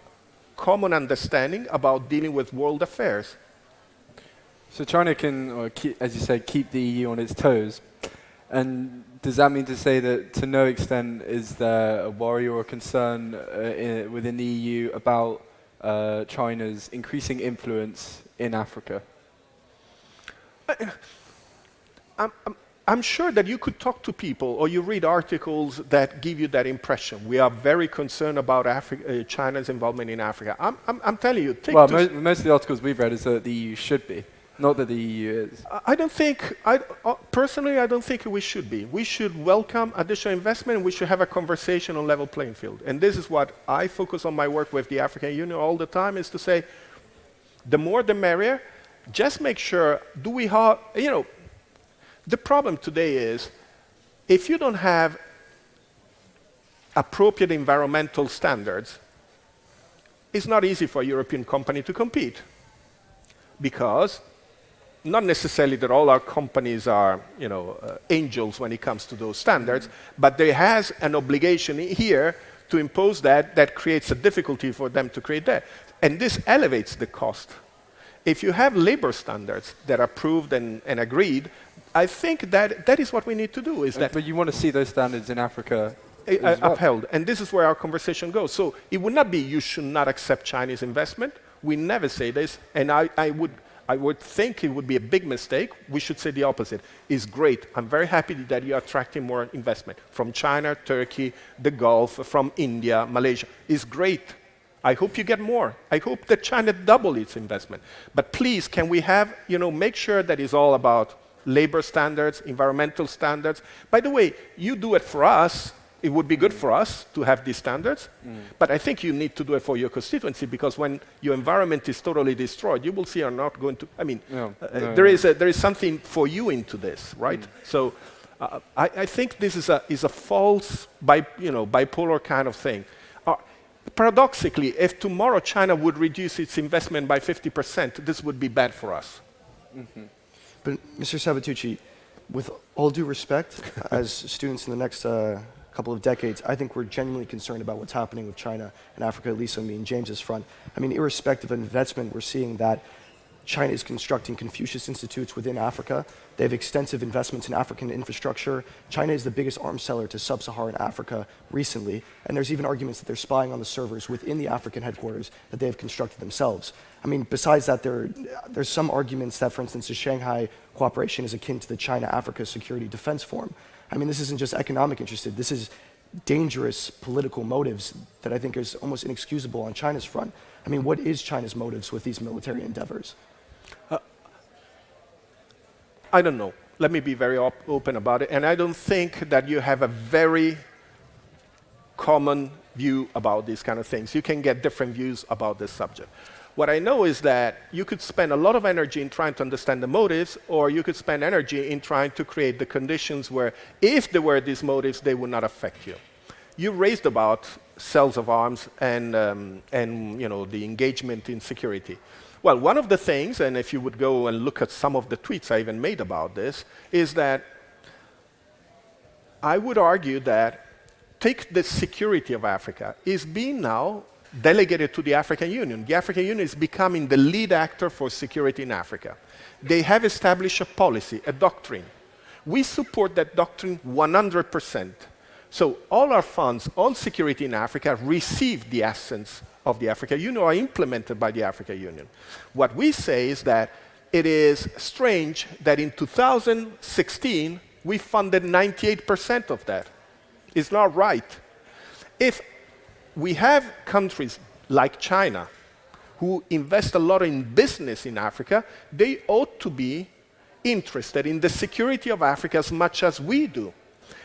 common understanding about dealing with world affairs. So China can, or keep, as you said, keep the EU on its toes. And does that mean to say that to no extent is there a worry or a concern within the EU about China's increasing influence in Africa? I'm sure that you could talk to people or you read articles that give you that impression. We are very concerned about China's involvement in Africa. I'm telling you. Most of the articles we've read is that the EU should be, not that the EU is. I don't think, personally, I don't think we should be. We should welcome additional investment and we should have a conversation on level playing field. And this is what I focus on my work with the African Union all the time, is to say, the more the merrier. Just make sure, do we have, you know, the problem today is, if you don't have appropriate environmental standards, it's not easy for a European company to compete. Because, not necessarily that all our companies are, you know, angels when it comes to those standards, but there has an obligation here to impose that creates a difficulty for them to create that. And this elevates the cost. If you have labor standards that are approved and agreed, I think that is what we need to do. But you want to see those standards in Africa as well. Upheld. And this is where our conversation goes. So it would not be you should not accept Chinese investment. We never say this. And I would think it would be a big mistake. We should say the opposite. It's great. I'm very happy that you're attracting more investment from China, Turkey, the Gulf, from India, Malaysia. It's great. I hope you get more. I hope that China double its investment. But please, can we have, you know, make sure that it's all about labor standards, environmental standards. By the way, you do it for us. It would be good for us to have these standards. But I think you need to do it for your constituency, because when your environment is totally destroyed, you will see are not going to, I mean, there is something for you into this, right? So I think this is a false, bipolar kind of thing. Paradoxically, if tomorrow China would reduce its investment by 50%, this would be bad for us. But Mr. Sabatucci, with all due respect, as students in the next couple of decades, I think we're genuinely concerned about what's happening with China and Africa, at least on me and James's front. I mean, irrespective of investment, we're seeing that China is constructing Confucius Institutes within Africa. They have extensive investments in African infrastructure. China is the biggest arms seller to sub-Saharan Africa recently, and there's even arguments that they're spying on the servers within the African headquarters that they have constructed themselves. I mean, besides that, there's some arguments that, for instance, the Shanghai Cooperation is akin to the China-Africa Security Defense Forum. I mean, this isn't just economic interested. This is dangerous political motives that I think is almost inexcusable on China's front. I mean, what is China's motives with these military endeavors? I don't know. Let me be very open about it. And I don't think that you have a very common view about these kind of things. You can get different views about this subject. What I know is that you could spend a lot of energy in trying to understand the motives, or you could spend energy in trying to create the conditions where, if there were these motives, they would not affect you. You raised about sales of arms and the engagement in security. Well, one of the things, and if you would go and look at some of the tweets I even made about this, is that I would argue that take the security of Africa is being now delegated to the African Union. The African Union is becoming the lead actor for security in Africa. They have established a policy, a doctrine. We support that doctrine 100%. So all our funds on security in Africa receive the essence of the African Union or are implemented by the African Union. What we say is that it is strange that in 2016 we funded 98% of that. It's not right. If we have countries like China who invest a lot in business in Africa, they ought to be interested in the security of Africa as much as we do.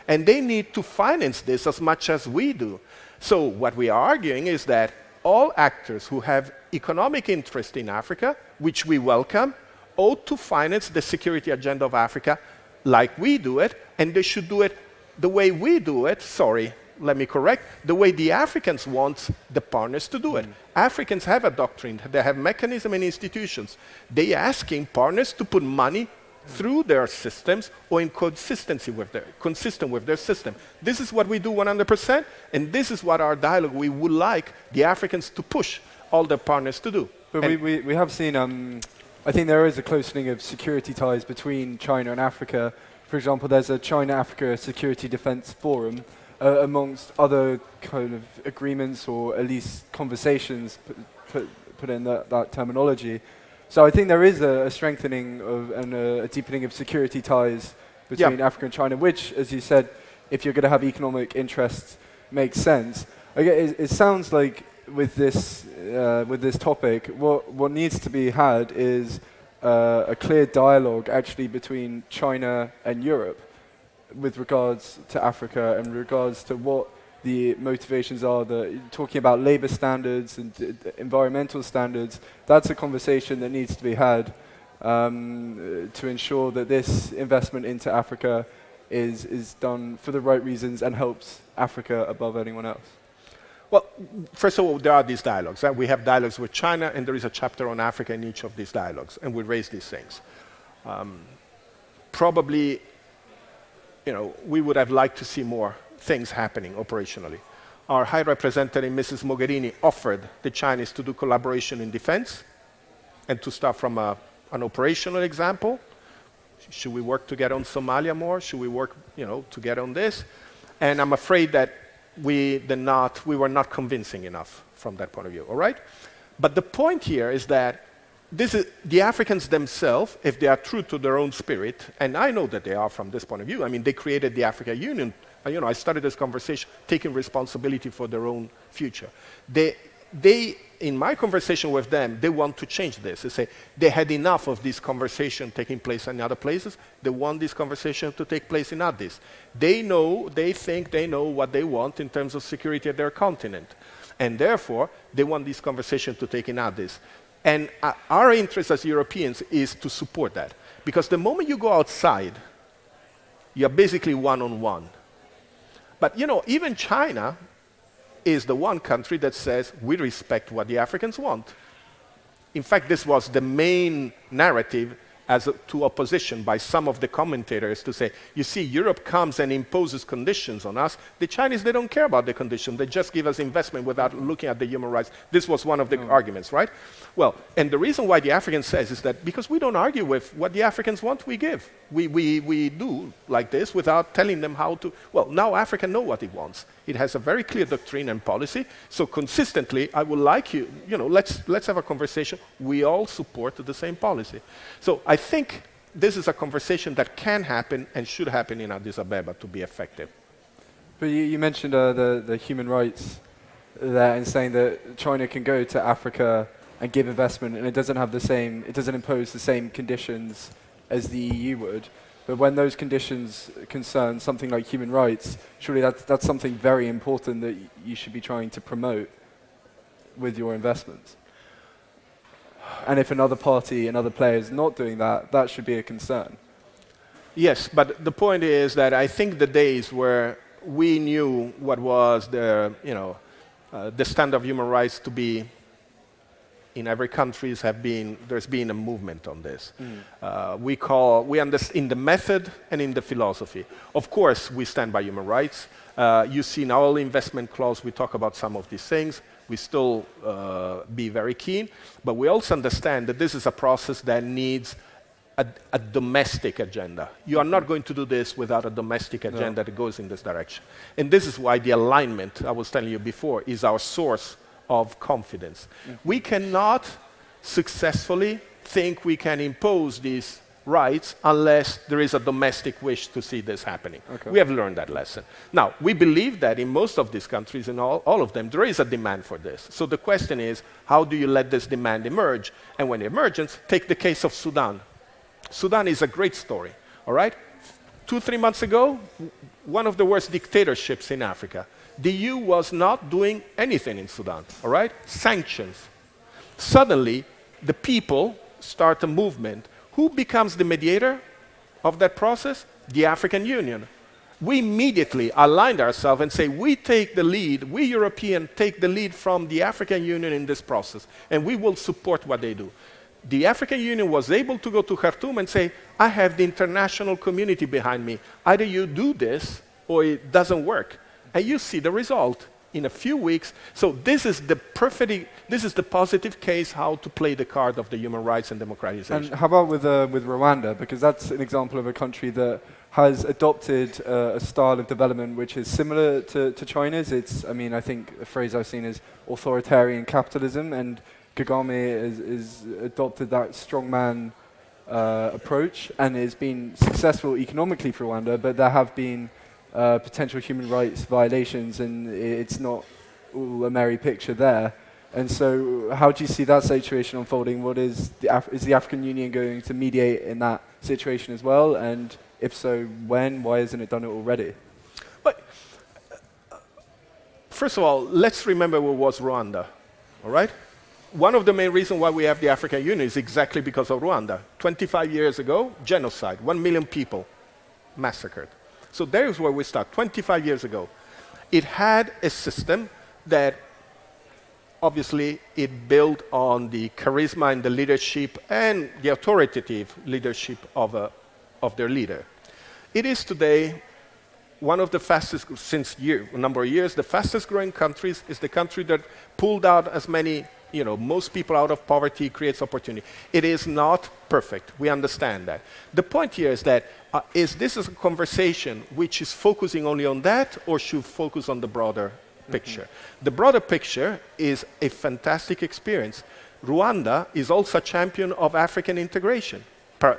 And they need to finance this as much as we do. So what we are arguing is that all actors who have economic interest in Africa, which we welcome, ought to finance the security agenda of Africa like we do it, and they should do it the way we do it, let me correct, the way the Africans want the partners to do it. Africans have a doctrine, they have mechanism and institutions. They are asking partners to put money through their systems or in consistent with their system. This is what we do 100%, and this is what our dialogue we would like the Africans to push all their partners to do. But we have seen, I think there is a closening of security ties between China and Africa. For example, there's a China-Africa Security Defense Forum, amongst other kind of agreements or at least conversations, put in that terminology. So I think there is a strengthening of and a deepening of security ties between Africa and China, which, as you said, if you're going to have economic interests, makes sense. Okay, it sounds like with this topic, what needs to be had is a clear dialogue actually between China and Europe with regards to Africa and regards to what the motivations are. Talking about labor standards and environmental standards, that's a conversation that needs to be had to ensure that this investment into Africa is done for the right reasons and helps Africa above anyone else. Well, first of all, there are these dialogues. We have dialogues with China, and there is a chapter on Africa in each of these dialogues, and we raise these things. Probably, we would have liked to see more things happening operationally. Our High Representative, Mrs. Mogherini, offered the Chinese to do collaboration in defense and to start from an operational example. Should we work together on Somalia more? Should we work, together on this? And I'm afraid that we were not convincing enough from that point of view, all right? But the point here is that the Africans themselves, if they are true to their own spirit, and I know that they are from this point of view, I mean, they created the African Union. I started this conversation taking responsibility for their own future. They, in my conversation with them, they want to change this. They say they had enough of this conversation taking place in other places. They want this conversation to take place in Addis. They think they know what they want in terms of security of their continent. And therefore, they want this conversation to take in Addis. And our interest as Europeans is to support that. Because the moment you go outside, you're basically one-on-one. But, even China is the one country that says, we respect what the Africans want. In fact, this was the main narrative to opposition by some of the commentators to say, you see, Europe comes and imposes conditions on us. The Chinese, they don't care about the condition. They just give us investment without looking at the human rights. This was one of the arguments, right? Well, and the reason why the African says is that because we don't argue with what the Africans want, we give. We do like this without telling them how to. Well, now Africa knows what it wants. It has a very clear doctrine and policy. So consistently, I would like you, let's have a conversation. We all support the same policy. So I think this is a conversation that can happen and should happen in Addis Ababa to be effective. But you mentioned the human rights there and saying that China can go to Africa and give investment and it doesn't impose the same conditions as the EU would. But when those conditions concern something like human rights, surely that's something very important that you should be trying to promote with your investments. And if another party, another player is not doing that, that should be a concern. Yes, but the point is that I think the days where we knew what was the standard of human rights to be in every country there's been a movement on this. We understand in the method and in the philosophy. Of course, we stand by human rights. You see in our investment clause, we talk about some of these things. We still be very keen, but we also understand that this is a process that needs a domestic agenda. You are not going to do this without a domestic agenda that goes in this direction. And this is why the alignment, I was telling you before, is our source of confidence. We cannot successfully think we can impose these rights unless there is a domestic wish to see this happening. Okay. We have learned that lesson. Now, we believe that in most of these countries, in all of them, there is a demand for this. So the question is, how do you let this demand emerge? And when it emerges, take the case of Sudan. Sudan is a great story, all right? 2-3 months ago, one of the worst dictatorships in Africa. The EU was not doing anything in Sudan, all right? Sanctions. Suddenly, the people start a movement. Who becomes the mediator of that process? The African Union. We immediately aligned ourselves and say, we take the lead, we Europeans take the lead from the African Union in this process, and we will support what they do. The African Union was able to go to Khartoum and say, I have the international community behind me. Either you do this or it doesn't work. And you see the result in a few weeks. So this is the positive case how to play the card of the human rights and democratization. And how about with Rwanda? Because that's an example of a country that has adopted a style of development which is similar to China's. It's, I mean, I think a phrase I've seen is authoritarian capitalism, and Kagame is adopted that strongman approach and has been successful economically for Rwanda, but there have been potential human rights violations, and it's not all a merry picture there. And so how do you see that situation unfolding? What is the African Union going to mediate in that situation as well? And if so, when? Why hasn't it done it already? But first of all, let's remember what was Rwanda, all right? One of the main reasons why we have the African Union is exactly because of Rwanda. 25 years ago, genocide, 1 million people massacred. So there's where we start, 25 years ago. It had a system that obviously it built on the charisma and the leadership and the authoritative leadership of their leader. It is today one of the fastest, since a number of years, the fastest growing countries is the country that pulled out as many, most people out of poverty, creates opportunity. It is not perfect. We understand that. The point here is that, is this a conversation which is focusing only on that, or should focus on the broader picture? The broader picture is a fantastic experience. Rwanda is also a champion of African integration.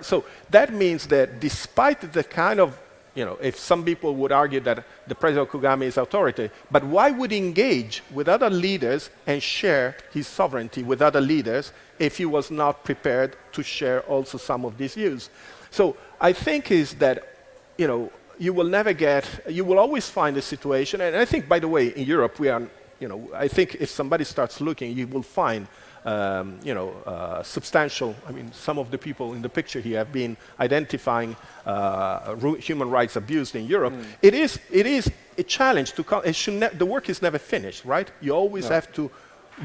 So that means that despite the kind of, if some people would argue that the President Kagame is authority, but why would he engage with other leaders and share his sovereignty with other leaders if he was not prepared to share also some of these views? So I think is that, you will always find a situation, and I think, by the way, in Europe, we are, I think if somebody starts looking, you will find substantial, some of the people in the picture here have been identifying human rights abused in Europe. It is a challenge to the work is never finished, right? You always have to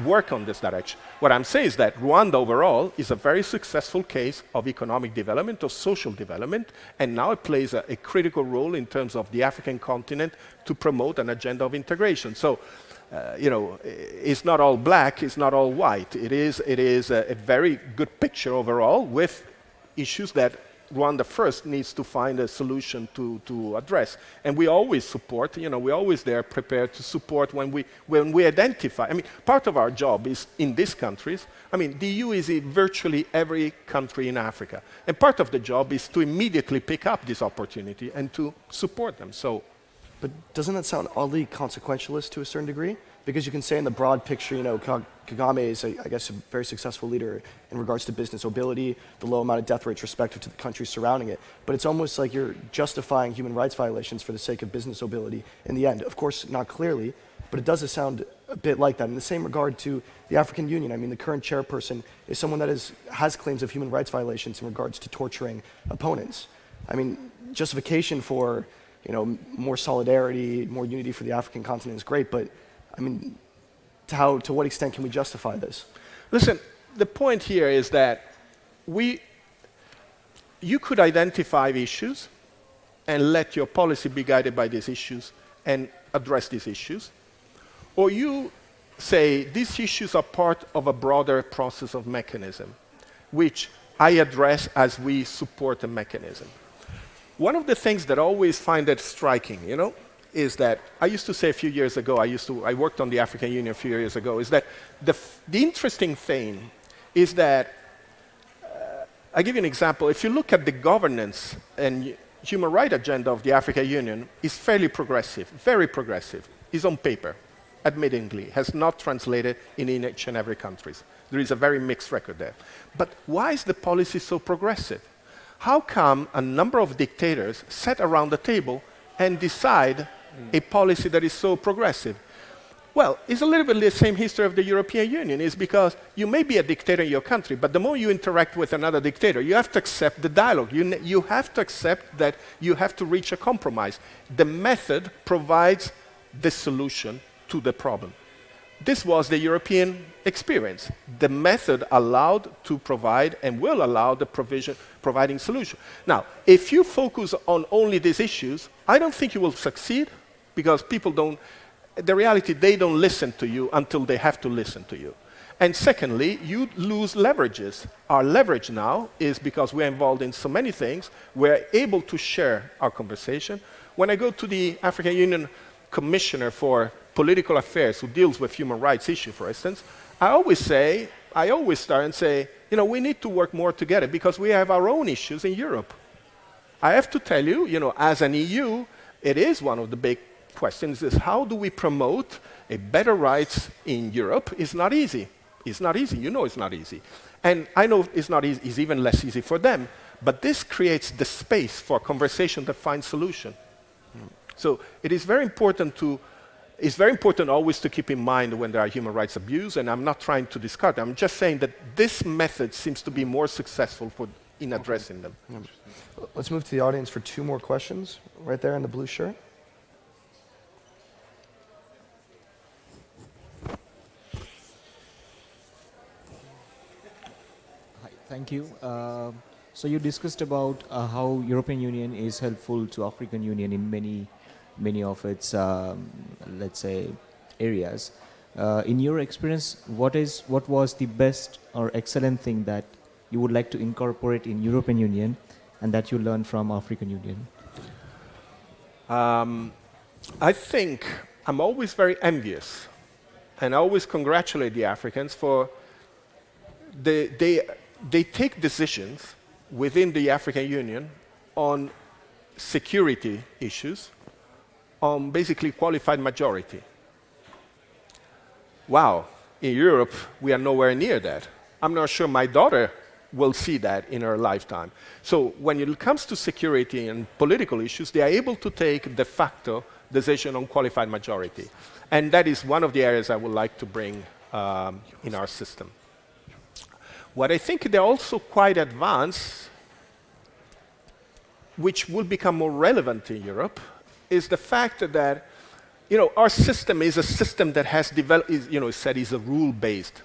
work on this direction. What I'm saying is that Rwanda overall is a very successful case of economic development, of social development, and now it plays a critical role in terms of the African continent to promote an agenda of integration. So it's not all black, it's not all white. It is a very good picture overall with issues that Rwanda first needs to find a solution to address. And we always support, we're always there prepared to support when we identify. Part of our job is in these countries, the EU is in virtually every country in Africa. And part of the job is to immediately pick up this opportunity and to support them. So. But doesn't that sound oddly consequentialist to a certain degree? Because you can say in the broad picture, Kagame is, I guess, a very successful leader in regards to business mobility, the low amount of death rates respective to the countries surrounding it. But it's almost like you're justifying human rights violations for the sake of business mobility in the end. Of course, not clearly, but it does sound a bit like that. In the same regard to the African Union, the current chairperson is someone that has claims of human rights violations in regards to torturing opponents. Justification for more solidarity, more unity for the African continent is great, but to what extent can we justify this? Listen, the point here is that you could identify issues and let your policy be guided by these issues and address these issues, or you say these issues are part of a broader process of mechanism, which I address as we support a mechanism. One of the things that I always find that striking, is that I used to say a few years ago, I worked on the African Union a few years ago, is that the interesting thing is that, I'll give you an example. If you look at the governance and human rights agenda of the African Union, it's fairly progressive, very progressive. It's on paper, admittingly, has not translated in each and every country. There is a very mixed record there. But why is the policy so progressive? How come a number of dictators sat around the table and decide a policy that is so progressive? Well, it's a little bit the same history of the European Union. It's because you may be a dictator in your country, but the more you interact with another dictator, you have to accept the dialogue. You have to accept that you have to reach a compromise. The method provides the solution to the problem. This was the European experience. The method allowed to provide and will allow the providing solution. Now, if you focus on only these issues, I don't think you will succeed, because people don't, the reality, they don't listen to you until they have to listen to you. And secondly, you lose leverages. Our leverage now is because we're involved in so many things, we're able to share our conversation. When I go to the African Union Commissioner for Political Affairs, who deals with human rights issues, for instance, I always start and say, you know, we need to work more together because we have our own issues in Europe. I have to tell you, you know, as an EU, it is one of the big questions is how do we promote a better rights in Europe? It's not easy. It's not easy. You know it's not easy. And I know it's not easy. It's even less easy for them. But this creates the space for conversation to find solution. So it is very important it's very important always to keep in mind when there are human rights abuse, and I'm not trying to discard them. I'm just saying that this method seems to be more successful in addressing them. Let's move to the audience for 2 more questions. Right there in the blue shirt. Hi, thank you. So you discussed about how European Union is helpful to African Union in many of its, let's say, areas. In your experience, what was the best or excellent thing that you would like to incorporate in European Union and that you learned from African Union? I think I'm always very envious, and I always congratulate the Africans for they take decisions within the African Union on security issues on basically qualified majority. Wow, in Europe, we are nowhere near that. I'm not sure my daughter will see that in her lifetime. So when it comes to security and political issues, they are able to take de facto decision on qualified majority. And that is one of the areas I would like to bring in our system. What I think they're also quite advanced, which will become more relevant in Europe, is the fact that, you know, our system is a system that has developed, is a rule-based.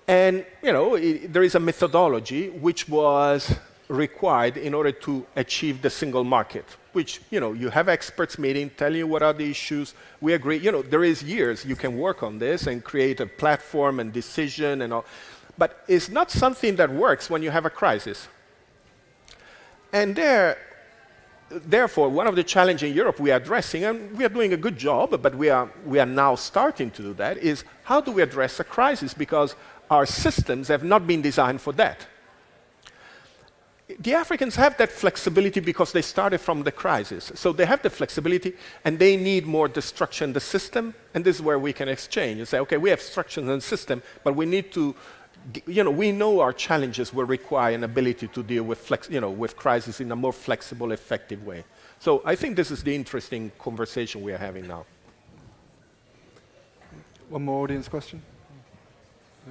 And, you know, there is a methodology which was required in order to achieve the single market, which, you know, you have experts meeting, telling you what are the issues, we agree, you know, there is years you can work on this and create a platform and decision and all, but it's not something that works when you have a crisis. And therefore, one of the challenges in Europe we are addressing, and we are doing a good job, but we are now starting to do that, is how do we address a crisis? Because our systems have not been designed for that. The Africans have that flexibility because they started from the crisis. So they have the flexibility, and they need more the structure in the system, and this is where we can exchange and say, okay, we have structure in the system, but we need to, you know, we know our challenges will require an ability to deal with with crisis in a more flexible, effective way. So I think this is the interesting conversation we are having now. One more audience question.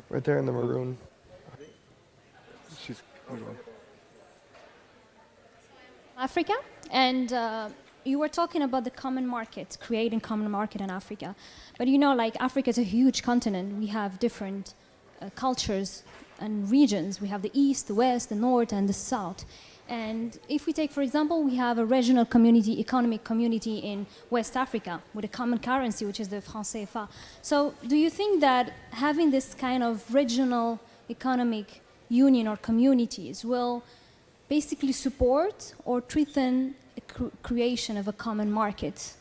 Right there in the maroon. She's Africa, and you were talking about the common market, creating common market in Africa. But you know, like Africa is a huge continent. We have different cultures and regions. We have the east, the west, the north, and the south. And if we take, for example, we have a regional community, economic community in West Africa with a common currency, which is the franc CFA. So do you think that having this kind of regional economic union or communities will basically support or threaten the creation of a common market?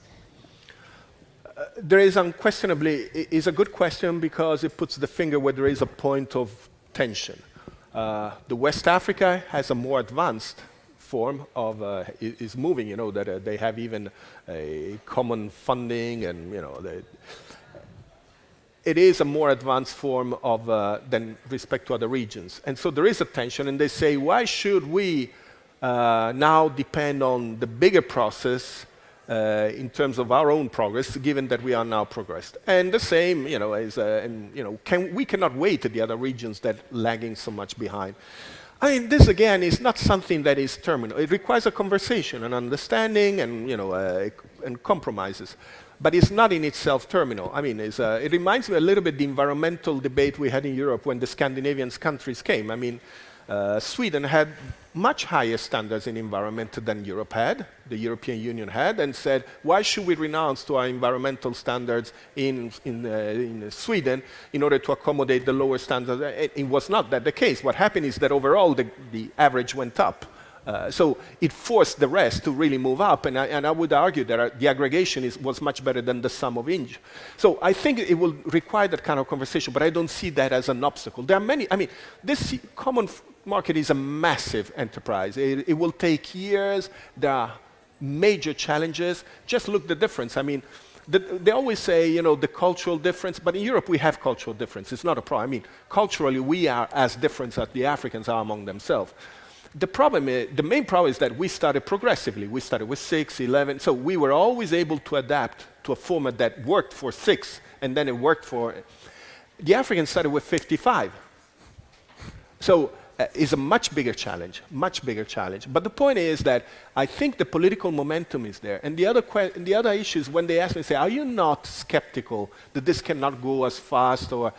There is unquestionably, is a good question because it puts the finger where there is a point of tension. The West Africa has a more advanced form of, is moving, you know, that they have even a common funding and, you know, it is a more advanced form of than respect to other regions. And so there is a tension, and they say, why should we now depend on the bigger process in terms of our own progress, given that we are now progressed? And the same, we cannot wait to the other regions that lagging so much behind. I mean, this again is not something that is terminal. It requires a conversation, an understanding, and and compromises. But it's not in itself terminal. I mean, it reminds me a little bit the environmental debate we had in Europe when the Scandinavian countries came. I mean, Sweden had much higher standards in environment than Europe had, the European Union had, and said, why should we renounce to our environmental standards in Sweden in order to accommodate the lower standards? It was not that the case. What happened is that overall the average went up. So it forced the rest to really move up, and I would argue that the aggregation was much better than the sum of inch. So I think it will require that kind of conversation, but I don't see that as an obstacle. There are many, I mean, this common market is a massive enterprise. It will take years. There are major challenges. Just look the difference. I mean, they always say, the cultural difference, but in Europe we have cultural difference. It's not a problem. I mean, culturally we are as different as the Africans are among themselves. The main problem is that we started progressively. We started with 6, 11, so we were always able to adapt to a format that worked for 6, and then it worked for... The Africans started with 55. So it's a much bigger challenge, much bigger challenge. But the point is that I think the political momentum is there. And the other issue is when they ask me, say, are you not skeptical that this cannot go as fast? Or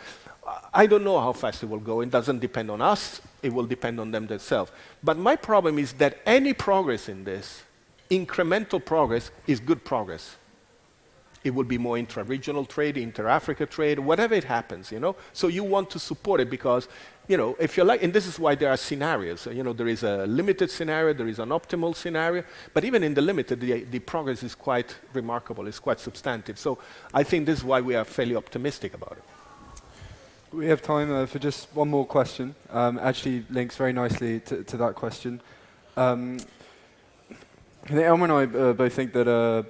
I don't know how fast it will go. It doesn't depend on us. It will depend on them themselves. But my problem is that any progress in this, incremental progress, is good progress. It will be more intra-regional trade, inter-Africa trade, whatever it happens, So you want to support it because, if you like, and this is why there are scenarios. There is a limited scenario, there is an optimal scenario, but even in the limited, the progress is quite remarkable, it's quite substantive. So I think this is why we are fairly optimistic about it. We have time for just one more question. Actually links very nicely to that question. I think Elmer and I both think that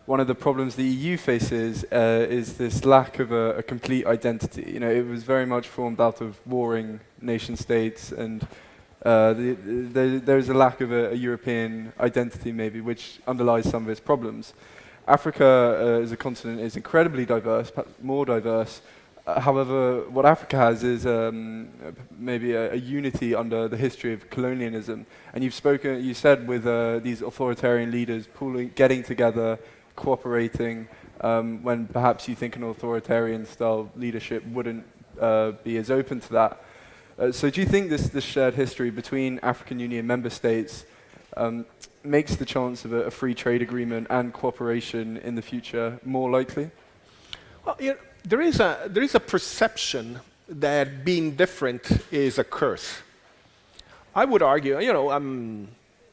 one of the problems the EU faces is this lack of a complete identity. It was very much formed out of warring nation states, and there's a lack of a European identity maybe, which underlies some of its problems. Africa as a continent is incredibly diverse, perhaps more diverse. However, what Africa has is maybe a unity under the history of colonialism. And you said with these authoritarian leaders getting together, cooperating, when perhaps you think an authoritarian style leadership wouldn't be as open to that. So do you think this shared history between African Union member states makes the chance of a free trade agreement and cooperation in the future more likely? Well, there is a perception that being different is a curse. I would argue,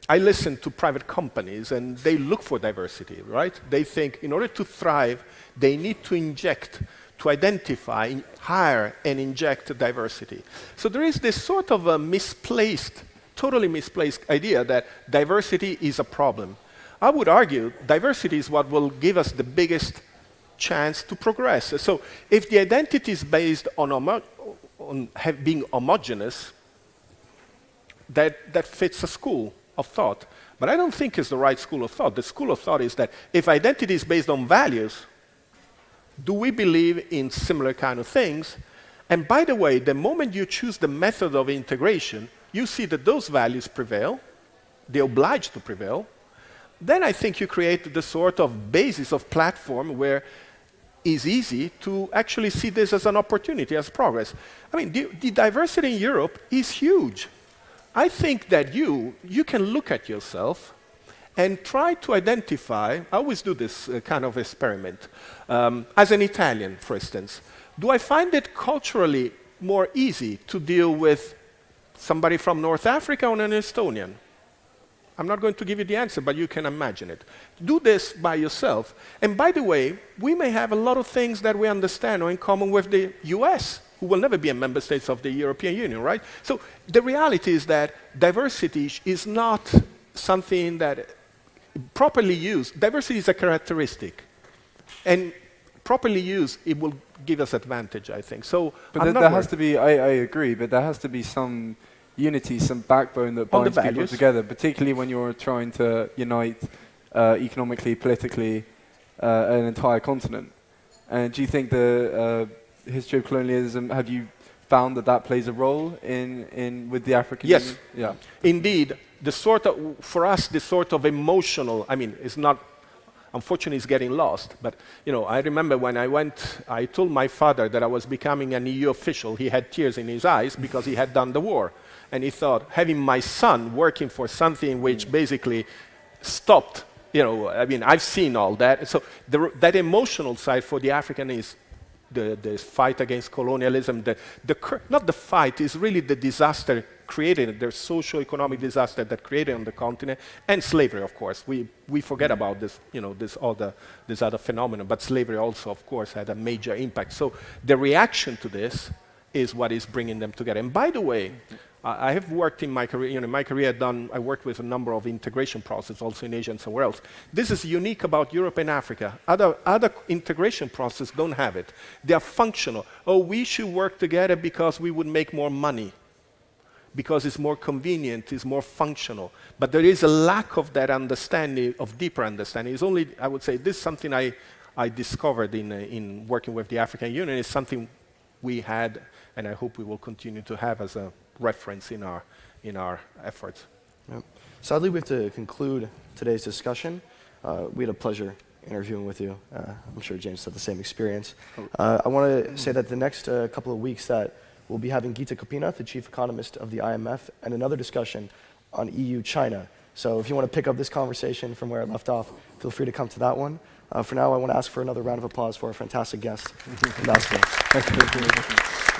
I listen to private companies and they look for diversity, right? They think in order to thrive, they need to identify, hire and inject diversity. So there is this sort of a totally misplaced idea that diversity is a problem. I would argue diversity is what will give us the biggest chance to progress. So if the identity is based on being homogeneous, that fits a school of thought. But I don't think it's the right school of thought. The school of thought is that if identity is based on values, do we believe in similar kind of things? And by the way, the moment you choose the method of integration, you see that those values prevail, they're obliged to prevail. Then I think you create the sort of basis of platform where it's easy to actually see this as an opportunity, as progress. I mean, the diversity in Europe is huge. I think that you can look at yourself and try to identify, I always do this kind of experiment, as an Italian, for instance. Do I find it culturally more easy to deal with somebody from North Africa or an Estonian? I'm not going to give you the answer, but you can imagine it. Do this by yourself. And by the way, we may have a lot of things that we understand or in common with the US, who will never be a member state of the European Union, right? So the reality is that diversity is not something that, properly used, diversity is a characteristic. And properly used, it will give us advantage, I think. So, But I'm not there has worried. to be, I agree, but there has to be some unity, some backbone that On the binds people values. together, particularly when you're trying to unite economically, politically, an entire continent. And do you think the history of colonialism, have you found that that plays a role in with the African Yes. Union? Yeah. Indeed, for us, the sort of emotional, I mean, it's not, unfortunately, it's getting lost. But, I remember when I told my father that I was becoming an EU official. He had tears in his eyes because he had done the war. And he thought, having my son working for something which basically stopped, I've seen all that. So that emotional side for the African is the fight against colonialism. Not the fight, is really the disaster created, the socio-economic disaster that created on the continent, and slavery, of course. We forget about this, this other phenomenon, but slavery also, of course, had a major impact. So the reaction to this is what is bringing them together. And by the way, I have worked in my career, I worked with a number of integration processes also in Asia and somewhere else. This is unique about Europe and Africa. Other integration processes don't have it. They are functional. Oh, we should work together because we would make more money, because it's more convenient, it's more functional. But there is a lack of that understanding, of deeper understanding. It's only, I would say, this is something I discovered in working with the African Union. It's something we had, and I hope we will continue to have as a reference in our efforts. Yep. Sadly, we have to conclude today's discussion. We had a pleasure interviewing with you. I'm sure James had the same experience. I want to say that the next couple of weeks that we'll be having Gita Kopinath, the chief economist of the IMF, and another discussion on EU-China. So if you want to pick up this conversation from where it left off, feel free to come to that one. For now, I want to ask for another round of applause for our fantastic guest, Ambassador. Thank you.